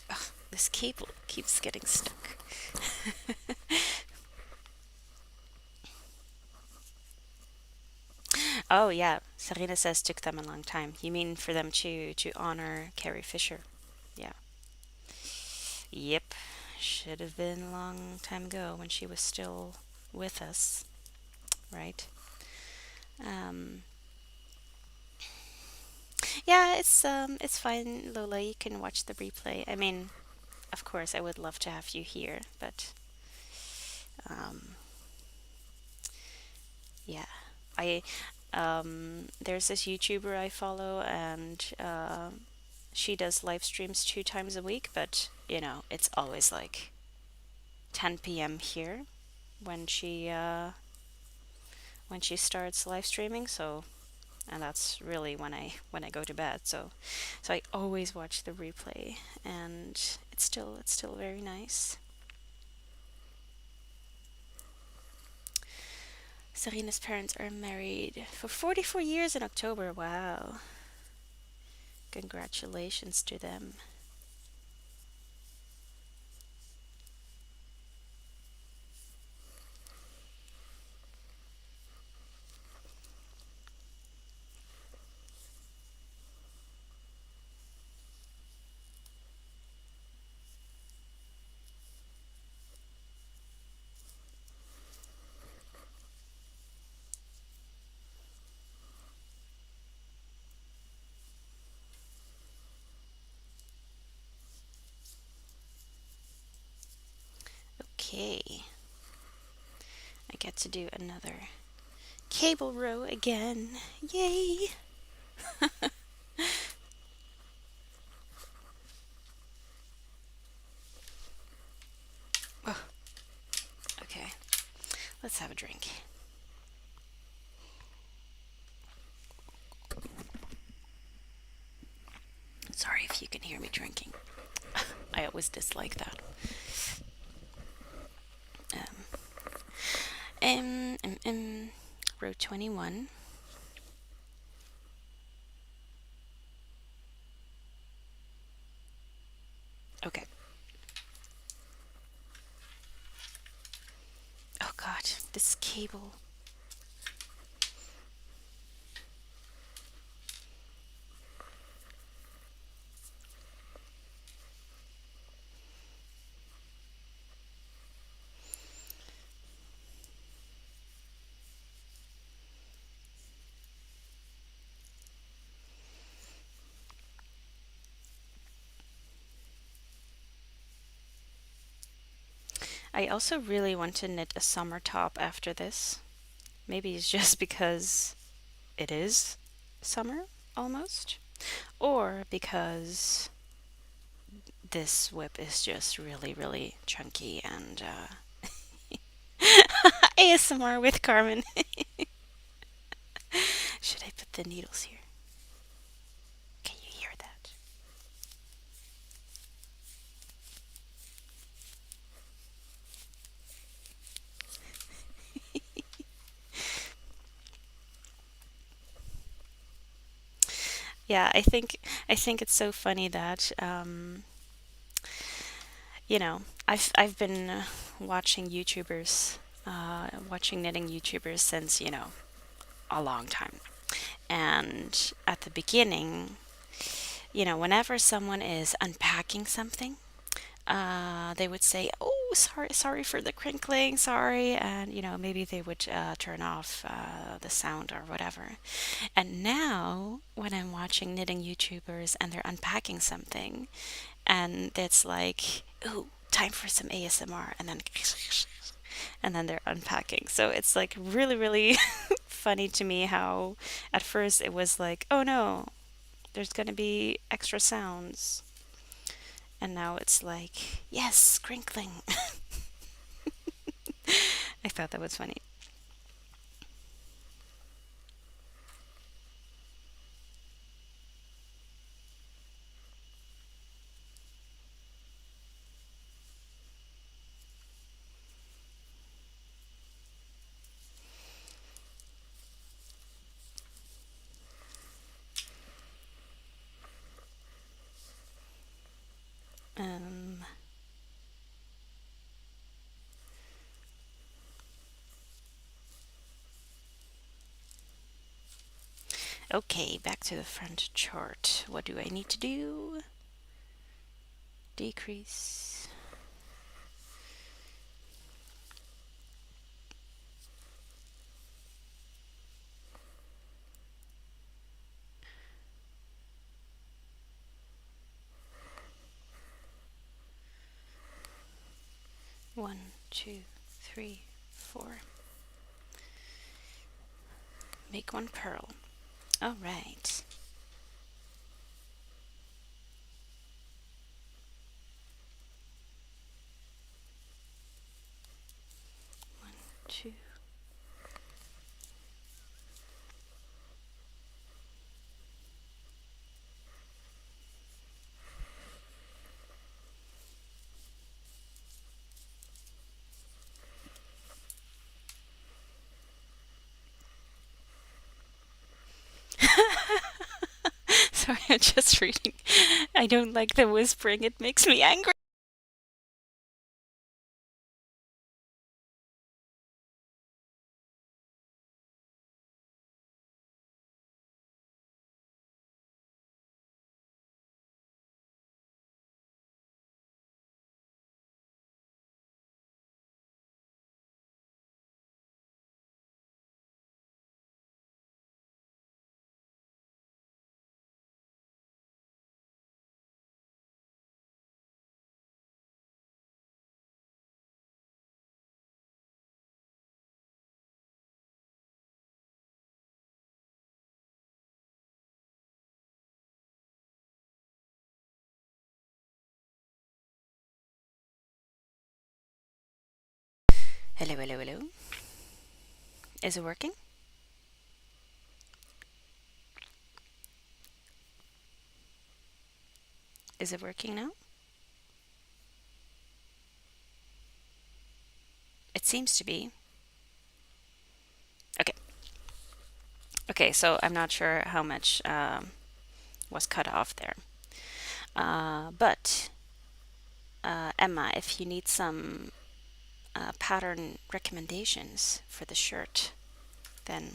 Ugh, this cable keeps getting stuck. Oh yeah, Serena says took them a long time. You mean for them to honor Carrie Fisher? Yeah. Yep. Should have been a long time ago when she was still with us, right? Um, yeah, it's fine, Lola. You can watch the replay. I mean, of course, I would love to have you here, but um, yeah, I there's this YouTuber I follow, and she does live streams 2 times a week, but it's always like 10 p.m. here when she starts live streaming. So, and that's really when I go to bed. So I always watch the replay, and it's still very nice. Serena's parents are married for 44 years in October. Wow. Congratulations to them. Okay. I get to do another cable row again. Yay! Oh, okay, let's have a drink. Sorry if you can hear me drinking. I always dislike that. Um, um, um, um, row 21. Okay. Oh god, this cable. I also really want to knit a summer top after this. Maybe it's just because it is summer almost, or because this whip is just really, really chunky and ASMR with Carmen. Should I put the needles here? Can you hear that? Yeah, I think it's so funny that I've been watching YouTubers, watching knitting YouTubers since a long time. And at the beginning, whenever someone is unpacking something, they would say, "Oh, sorry for the crinkling, sorry," and maybe they would turn off the sound or whatever. And now, when I'm watching knitting YouTubers and they're unpacking something, and it's like, "Ooh, time for some ASMR, and then they're unpacking. So it's like really, really funny to me how at first it was like, oh no, there's gonna be extra sounds, and now it's like, yes, crinkling. I thought that was funny. Um, okay, back to the front chart. What do I need to do? Decrease. One, two, three, four. Make one pearl. All right. One, two. Sorry, I'm just reading. I don't like the whispering, it makes me angry. Hello, hello, hello. Is it working? Is it working now? It seems to be. Okay. Okay, so I'm not sure how much was cut off there. But Emma, if you need some pattern recommendations for the shirt, then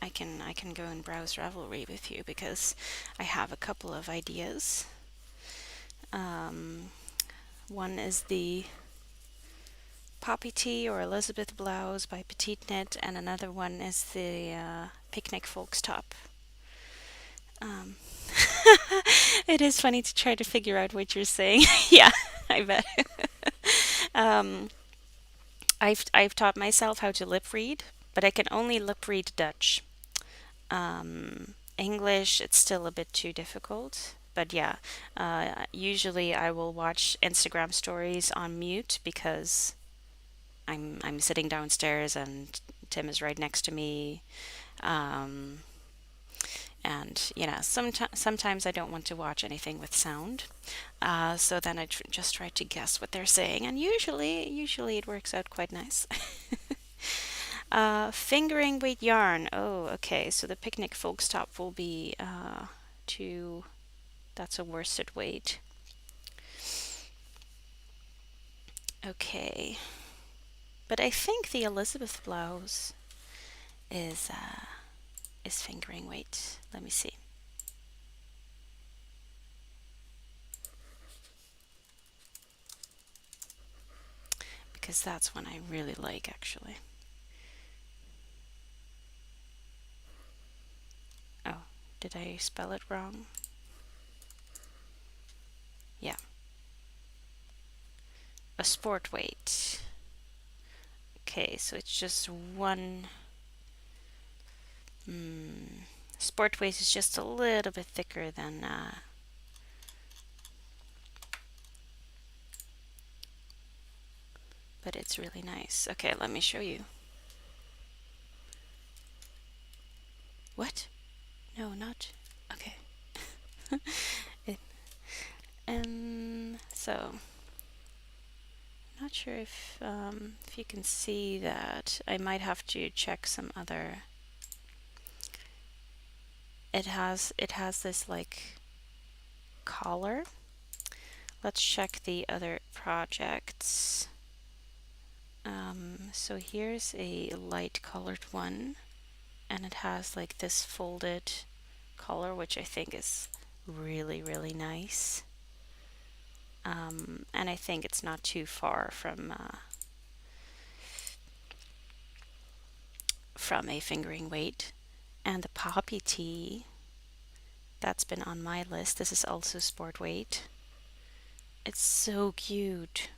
I can go and browse Ravelry with you because I have a couple of ideas. Um, One is the Poppy Tea or Elizabeth blouse by Petite Knit, and another one is the Picnic Folks top. Um, it is funny to try to figure out what you're saying. Yeah, I bet. um, I've taught myself how to lip read, but I can only lip read Dutch. English, it's still a bit too difficult. But yeah, usually I will watch Instagram stories on mute because I'm sitting downstairs and Tim is right next to me. Um, and sometimes I don't want to watch anything with sound. So then I just try to guess what they're saying, and usually it works out quite nice. Fingering weight yarn. Oh, okay. So the picnic folks top will be two. That's a worsted weight. Okay. But I think the Elizabeth blouse is fingering weight. Let me see. Because that's one I really like actually. Oh, did I spell it wrong? Yeah. a sport weight. Okay, so it's just one. Mm, sport weight is just a little bit thicker than, but it's really nice. Okay, let me show you. What? No, not. Okay. It, so not sure if you can see that. I might have to check some other. It has this like collar. Let's check the other projects. So here's a light colored one, and it has like this folded collar, which I think is really, really nice. And I think it's not too far from a fingering weight. And the poppy tea, that's been on my list. This is also sport weight. It's so cute.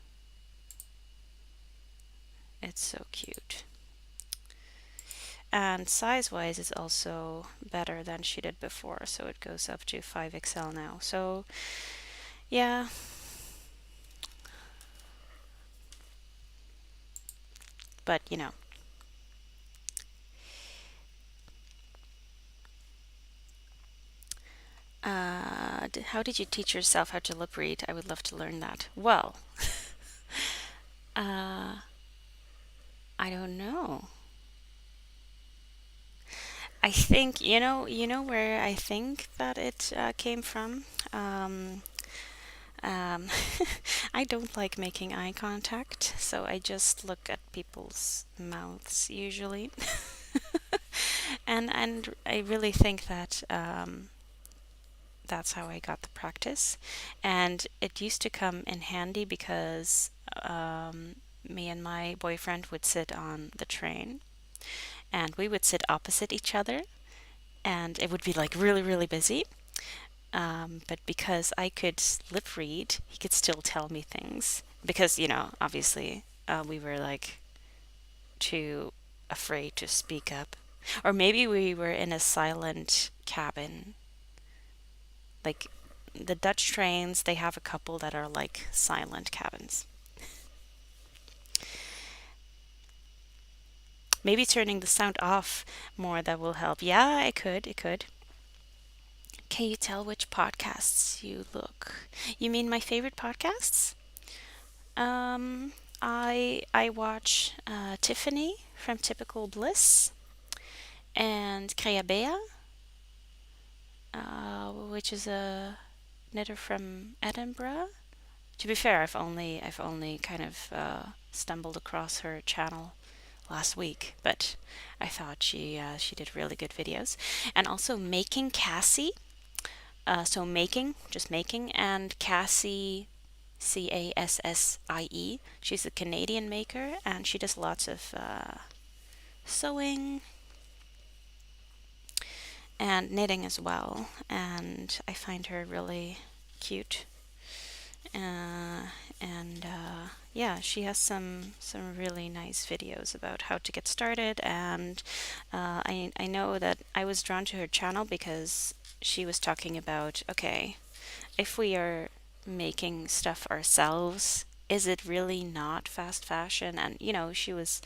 It's so cute. And size-wise, it's also better than she did before, so it goes up to 5XL now. So, yeah. But, how did you teach yourself how to lip read? I would love to learn that. Well, uh, I don't know. I think you know where I think that it came from. Um, um, I don't like making eye contact, so I just look at people's mouths usually, and I really think that that's how I got the practice, and it used to come in handy because me and my boyfriend would sit on the train, and we would sit opposite each other, and it would be like really, really busy. But because I could lip read, he could still tell me things. Because, obviously, we were like too afraid to speak up. Or maybe we were in a silent cabin. Like the Dutch trains, they have a couple that are like silent cabins. Maybe turning the sound off more that will help. Yeah, it could. It could. Can you tell which podcasts you look? You mean my favorite podcasts? Um, I watch Tiffany from Typical Bliss and Kreabea, which is a knitter from Edinburgh. To be fair, I've only kind of stumbled across her channel last week, but I thought she did really good videos. And also Making Cassie. So making, just making, and Cassie, Cassie. She's a Canadian maker, and she does lots of sewing and knitting as well. And I find her really cute. And yeah, she has some really nice videos about how to get started. And I know that I was drawn to her channel because she was talking about, okay, if we are making stuff ourselves, is it really not fast fashion? And she was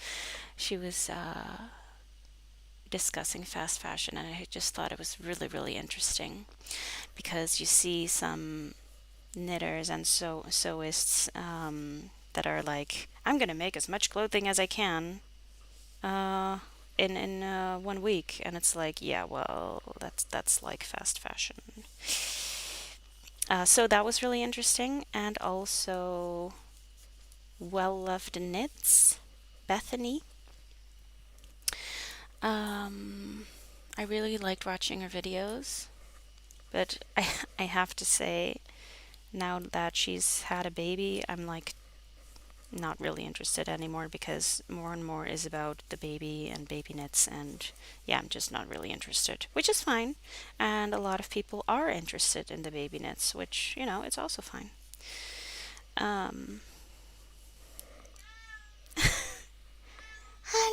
discussing fast fashion, and I just thought it was really, really interesting because you see some knitters and sewists that are like, I'm gonna make as much clothing as I can uh, in 1 week, and it's like, yeah, well, that's like fast fashion. So that was really interesting, and also Well Loved Knits, Bethany. Um, I really liked watching her videos, but I have to say, now that she's had a baby, I'm like not really interested anymore because more and more is about the baby and baby knits, and yeah, I'm just not really interested, which is fine. And a lot of people are interested in the baby knits, which, it's also fine. Um,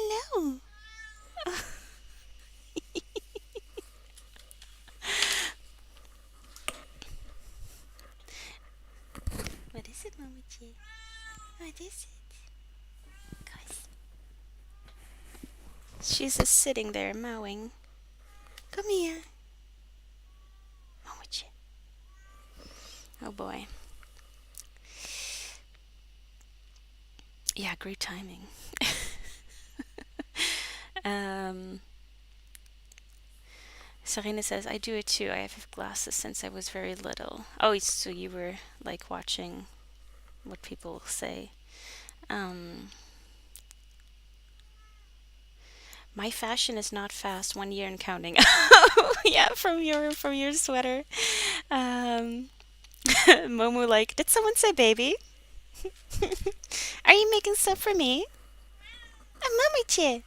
Hello. What is it, Momochi? What is it? Guys. She's just sitting there mowing. Come here. Momochi. Oh boy. Yeah, great timing. um, Serena says, I do it too. I have glasses since I was very little. Oh, so you were like watching what people say. Um, my fashion is not fast. 1 year and counting. Oh, yeah, from your sweater. Um, Momo like, did someone say baby? Are you making stuff for me? Momochi.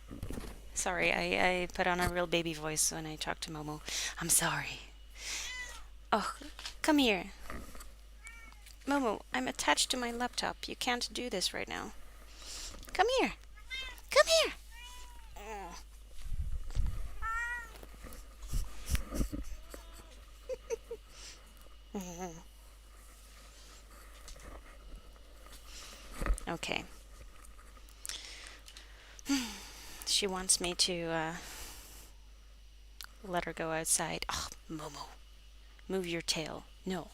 Sorry, I put on a real baby voice when I talk to Momo. I'm sorry. Oh, come here. Momo, I'm attached to my laptop. You can't do this right now. Come here. Come here. Okay. She wants me to let her go outside. Oh, Momo, move your tail. No.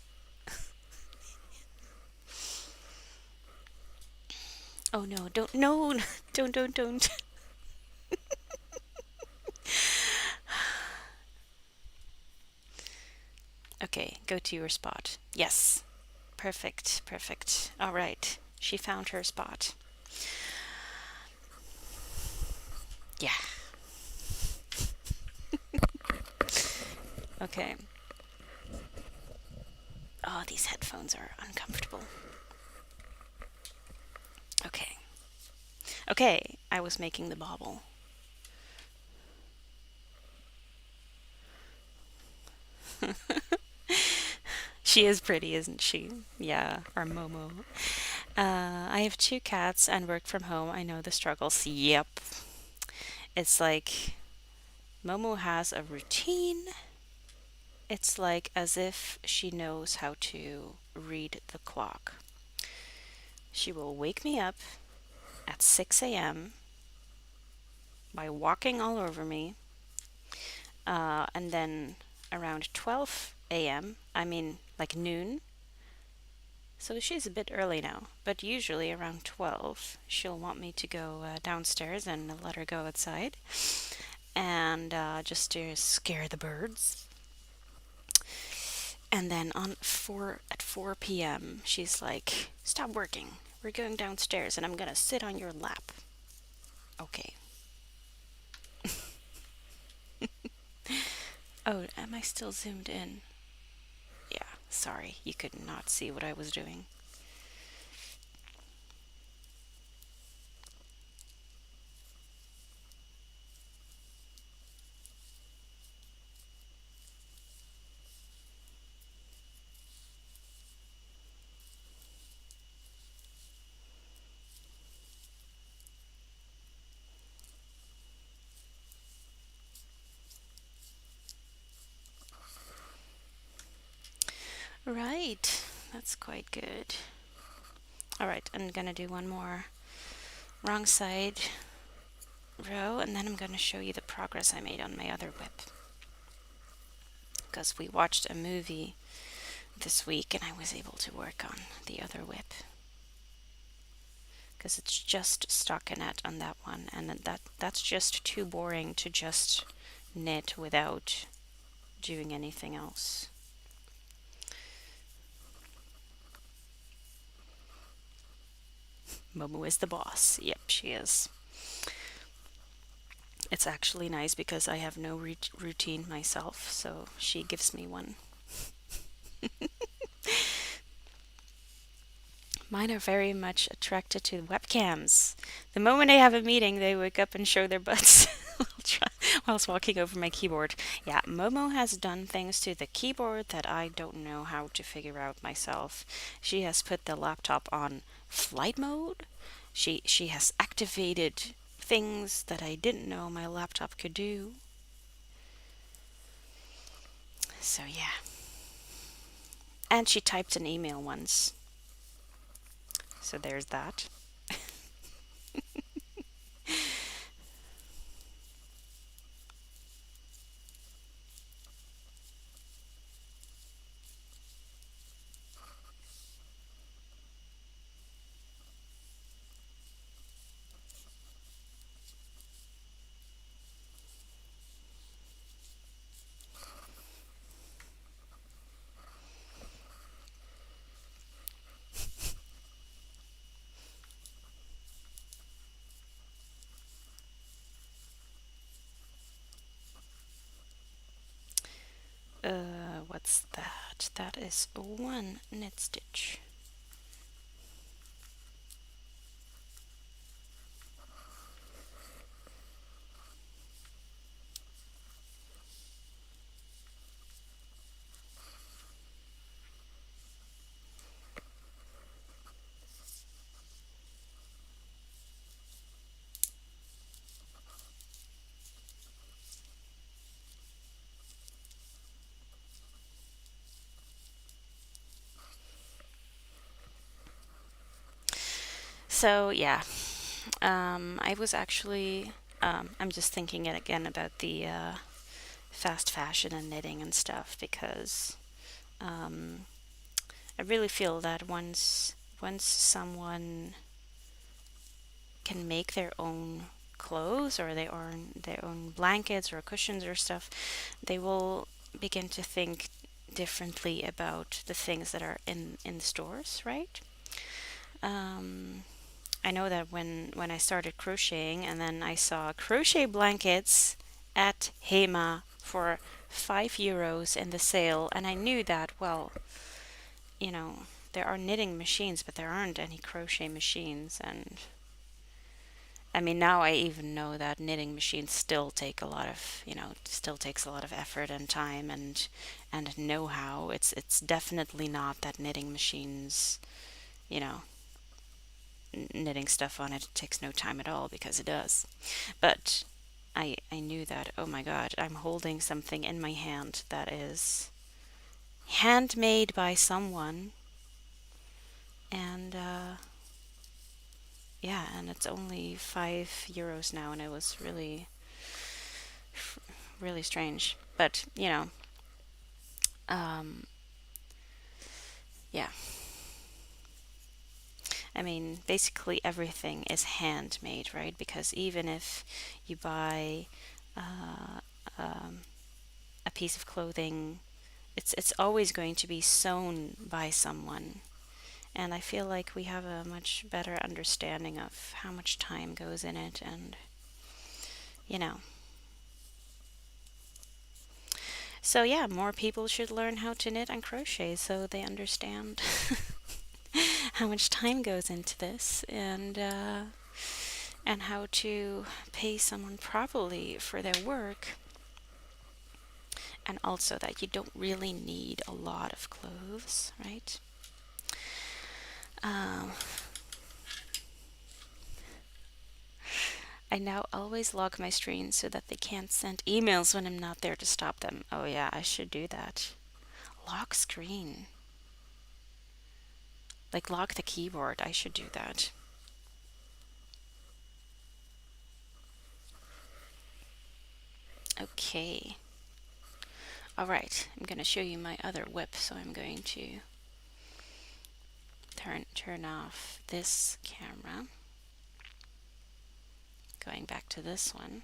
Oh no, don't no don't. Okay, go to your spot. Yes. Perfect, perfect. All right. She found her spot. Yeah. Okay. Oh, these headphones are uncomfortable. Okay. Okay, I was making the bobble. She is pretty, isn't she? Yeah, or Momo. I have two cats and work from home. I know the struggles. Yep. It's like Momo has a routine. It's like as if she knows how to read the clock. She will wake me up at 6 a.m. by walking all over me, and then around 12 a.m., I mean like noon. So she's a bit early now, but usually around 12, she'll want me to go downstairs and let her go outside and just to scare the birds. And then at 4 p.m., she's like, "Stop working. We're going downstairs and I'm going to sit on your lap." Okay. Oh, am I still zoomed in? Yeah, sorry. You could not see what I was doing. Right. That's quite good. All right, I'm going to do one more wrong side row, and then I'm going to show you the progress I made on my other whip. Because we watched a movie this week and I was able to work on the other whip. Because it's just stockinette on that one, and that's just too boring to just knit without doing anything else. Momo is the boss. Yep, she is. It's actually nice because I have no routine myself, so she gives me one. Mine are very much attracted to webcams. The moment I have a meeting, they wake up and show their butts whilst walking over my keyboard. Yeah, Momo has done things to the keyboard that I don't know how to figure out myself. She has put the laptop on flight mode. She has activated things that I didn't know my laptop could do. So, yeah. And she typed an email once. So, there's that. What's that? That is one knit stitch. So, yeah, I was actually, I'm just thinking it again about the fast fashion and knitting and stuff because um, I really feel that once someone can make their own clothes or their own blankets or cushions or stuff, they will begin to think differently about the things that are in the stores, right? Um, I know that when I started crocheting and then I saw crochet blankets at Hema for €5 in the sale, and I knew that, well, you know, there are knitting machines, but there aren't any crochet machines. And I mean, now I even know that knitting machines still take a lot of, still takes a lot of effort and time and know-how. It's definitely not that knitting machines, you know, knitting stuff on it takes no time at all because it does. But I knew that, oh my God, I'm holding something in my hand that is handmade by someone, and yeah, and it's only €5 now, and it was really, really strange. But um, yeah, I mean, basically everything is handmade, right? Because even if you buy uh, um, a piece of clothing, it's always going to be sewn by someone. And I feel like we have a much better understanding of how much time goes in it, and you know. So yeah, more people should learn how to knit and crochet so they understand how much time goes into this, and how to pay someone properly for their work, and also that you don't really need a lot of clothes, right? Um, I now always lock my screen so that they can't send emails when I'm not there to stop them. Oh, yeah, I should do that. Lock screen. Like, lock the keyboard. I should do that. Okay. All right. I'm going to show you my other whip, so I'm going to turn off this camera. Going back to this one.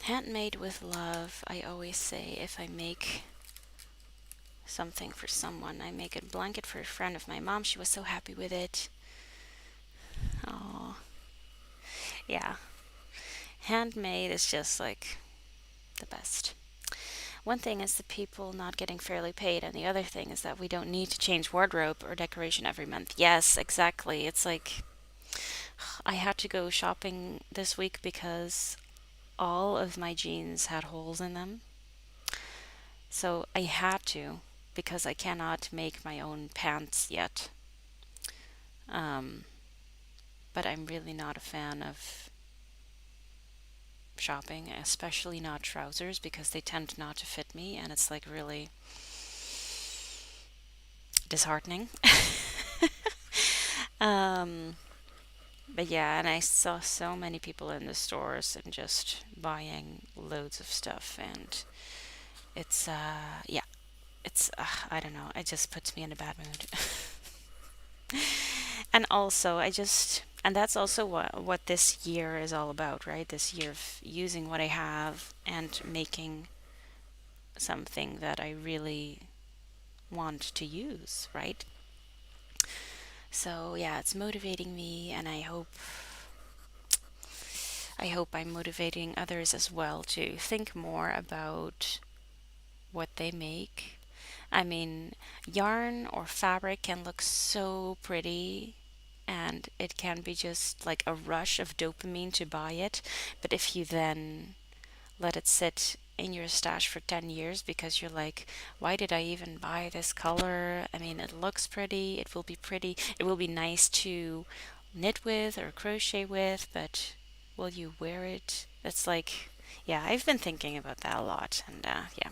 Handmade with love. I always say if I make something for someone, I make a blanket for a friend of my mom. She was so happy with it. Oh, yeah. Handmade is just like the best. One thing is the people not getting fairly paid, and the other thing is that we don't need to change wardrobe or decoration every month. Yes, exactly. It's like I had to go shopping this week because all of my jeans had holes in them. So I had to because I cannot make my own pants yet. Um, but I'm really not a fan of shopping, especially not trousers because they tend not to fit me and it's like really disheartening. um, but yeah, and I saw so many people in the stores and just buying loads of stuff and it's yeah, it's I don't know, it just puts me in a bad mood. And also, and that's also what this year is all about, right? This year of using what I have and making something that I really want to use, right? So yeah, it's motivating me, and I hope I'm motivating others as well to think more about what they make. I mean, yarn or fabric can look so pretty and it can be just like a rush of dopamine to buy it. But if you then let it sit in your stash for 10 years because you're like, why did I even buy this color? I mean, it looks pretty, it will be pretty, it will be nice to knit with or crochet with, but will you wear it? It's like, yeah, I've been thinking about that a lot. And yeah,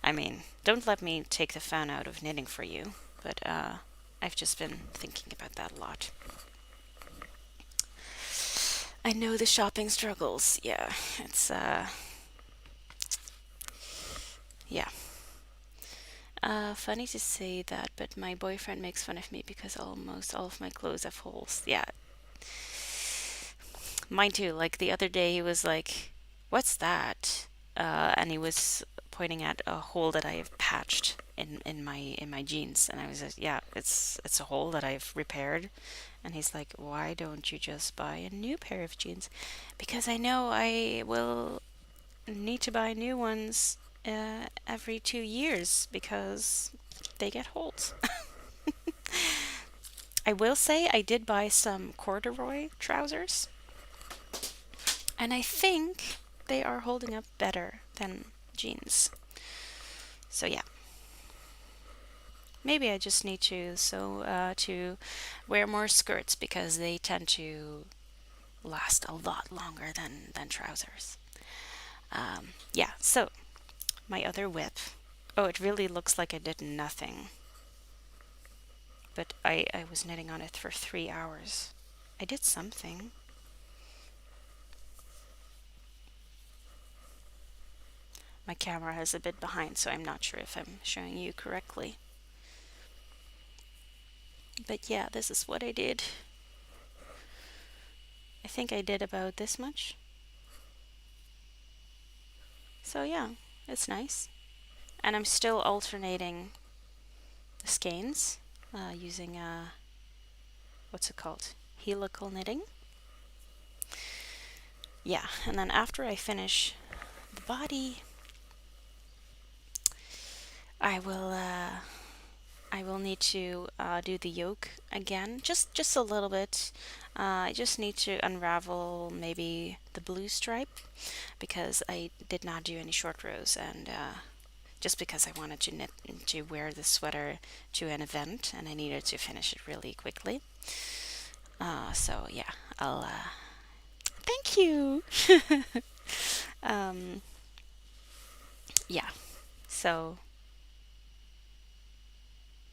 I mean, don't let me take the fun out of knitting for you, but I've just been thinking about that a lot. I know the shopping struggles. Yeah, it's yeah. Funny to say that, but my boyfriend makes fun of me because almost all of my clothes have holes. Yeah, mine too. Like the other day, he was like, "What's that?" And he was pointing at a hole that I have patched in my jeans, and I was like, "Yeah, it's a hole that I've repaired." And he's like, "Why don't you just buy a new pair of jeans?" Because I know I will need to buy new ones every 2 years because they get holes. I will say I did buy some corduroy trousers, and I think they are holding up better than jeans. So yeah, maybe I just need to wear more skirts because they tend to last a lot longer than trousers. Yeah, so my other whip. Oh, it really looks like I did nothing, but I was knitting on it for 3 hours. I did something. My camera is a bit behind, so I'm not sure if I'm showing you correctly. But yeah, this is what I did. I think I did about this much. So yeah, it's nice. And I'm still alternating the skeins using what's it called? Helical knitting. Yeah, and then after I finish the body, I will I will need to do the yoke again, just a little bit. I just need to unravel maybe the blue stripe because I did not do any short rows, and just because I wanted to wear the sweater to an event and I needed to finish it really quickly. So yeah, I'll thank you. um, yeah. So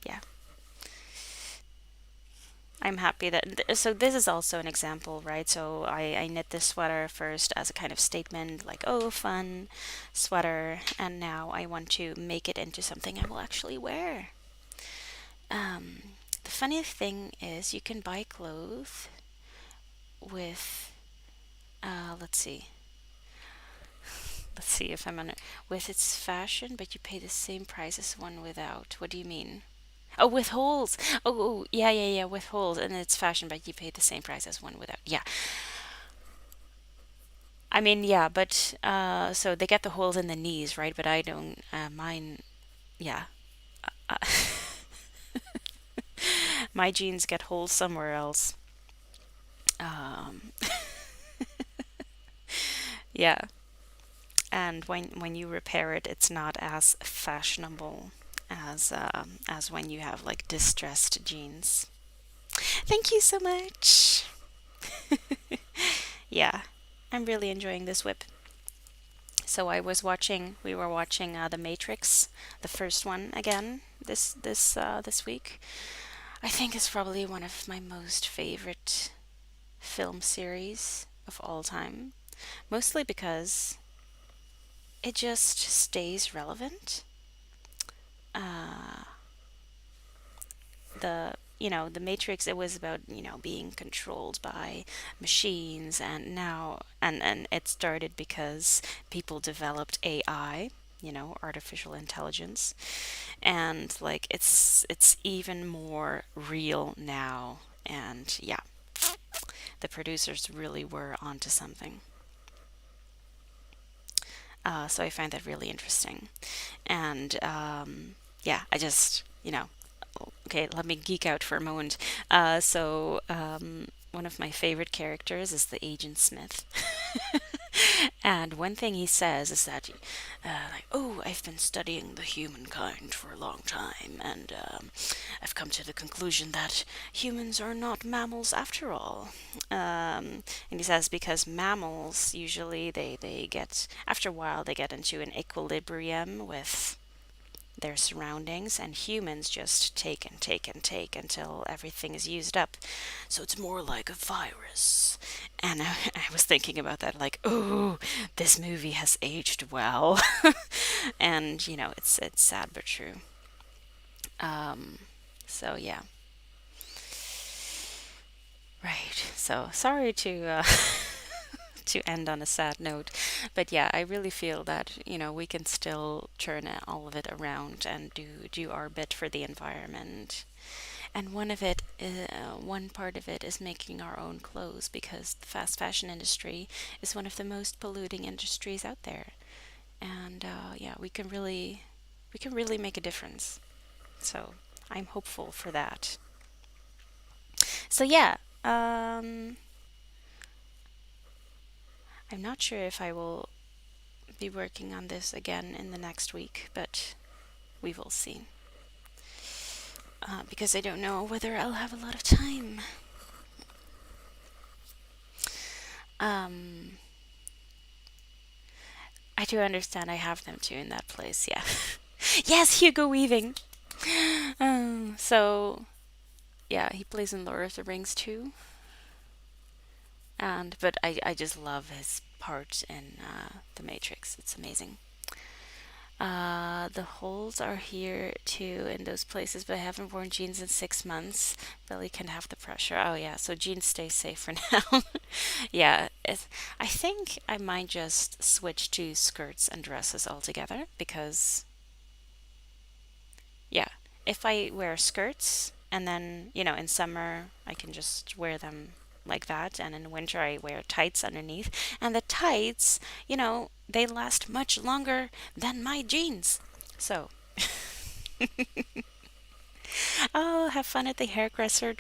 yeah, I'm happy so this is also an example, right? So I knit this sweater first as a kind of statement, like, oh, fun sweater, and now I want to make it into something I will actually wear. Um, the funny thing is, you can buy clothes with, let's see, let's see if I'm on it, with its fashion, but you pay the same price as one without. What do you mean? Oh, with holes. Oh, yeah, yeah, yeah, with holes, and it's fashion, but you pay the same price as one without. Yeah, I mean, yeah, but so they get the holes in the knees, right? But I don't. Mine, yeah. Uh, my jeans get holes somewhere else. Um, Yeah. And when you repair it, it's not as fashionable as when you have like distressed jeans. Thank you so much. Yeah, I'm really enjoying this whip. So we were watching The Matrix, the first one again this week. I think it's probably one of my most favorite film series of all time, mostly because it just stays relevant. Uh, the Matrix, it was about being controlled by machines, and now and it started because people developed AI, artificial intelligence, and like it's even more real now. And yeah, the producers really were onto something. So I find that really interesting. And yeah, I just, okay, let me geek out for a moment. One of my favorite characters is the Agent Smith. And one thing he says is that, like, oh, I've been studying the humankind for a long time, and I've come to the conclusion that humans are not mammals after all. And he says because mammals usually they get after a while they get into an equilibrium with their surroundings, and humans just take and take and take until everything is used up. So it's more like a virus. And I was thinking about that, like, oh, this movie has aged well. And it's sad but true. Um, so yeah, right. So sorry to to end on a sad note, but yeah, I really feel that we can still turn all of it around and do our bit for the environment. And one part of it is making our own clothes, because the fast fashion industry is one of the most polluting industries out there. And yeah, we can really make a difference. So I'm hopeful for that. So yeah, I'm not sure if I will be working on this again in the next week, but we will see. Because I don't know whether I'll have a lot of time. Um, I do understand I have them too in that place, yeah. Yes, Hugo Weaving! So, yeah, he plays in Lord of the Rings too. But I just love his part in The Matrix. It's amazing. The holes are here too in those places, but I haven't worn jeans in 6 months. Belly can have the pressure. Oh yeah, so jeans stay safe for now. Yeah, I think I might just switch to skirts and dresses altogether because yeah, if I wear skirts and then in summer I can just wear them like that, and in winter I wear tights underneath, and the tights, they last much longer than my jeans. So, oh, have fun at the hairdresser,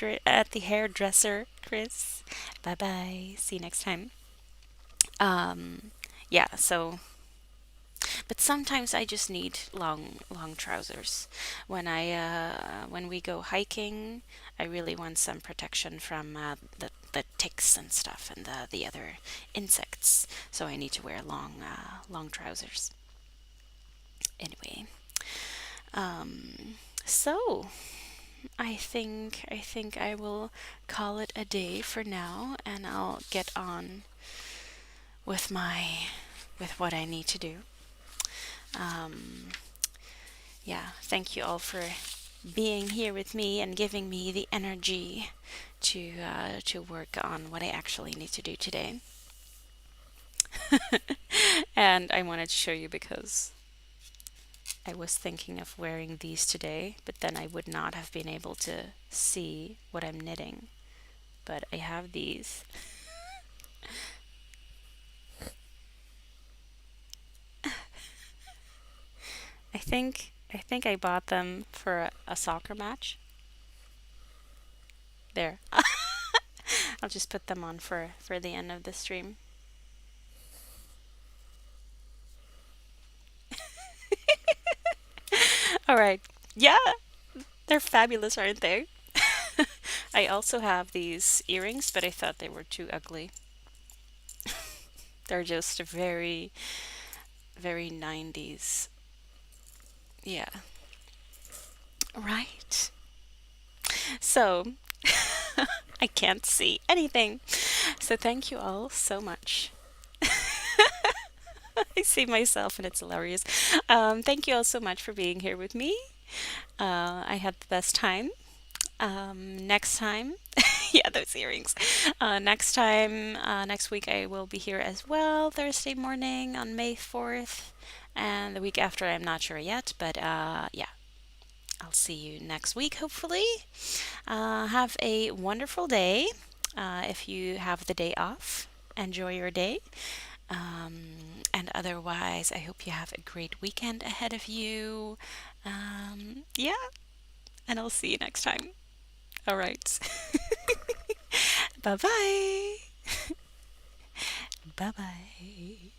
Chris. Bye bye. See you next time. Yeah. So, but sometimes I just need long trousers. When we go hiking, I really want some protection from the ticks and stuff and the other insects. So I need to wear long trousers. Anyway, so I think I will call it a day for now, and I'll get on with what I need to do. Um, yeah, thank you all for being here with me and giving me the energy to work on what I actually need to do today. And I wanted to show you because I was thinking of wearing these today, but then I would not have been able to see what I'm knitting. But I have these. I think I bought them for a soccer match. There. I'll just put them on for the end of the stream. All right. Yeah, they're fabulous, aren't they? I also have these earrings, but I thought they were too ugly. They're just very, very 90s. Yeah. Right. So, I can't see anything. So, thank you all so much. I see myself and it's hilarious. Thank you all so much for being here with me. I had the best time. Next time, yeah, those earrings. Next time, next week, I will be here as well, Thursday morning on May 4th. And the week after, I'm not sure yet, but yeah, I'll see you next week, hopefully. Have a wonderful day. If you have the day off, enjoy your day. And otherwise, I hope you have a great weekend ahead of you. Yeah, and I'll see you next time. All right. Bye bye. Bye bye.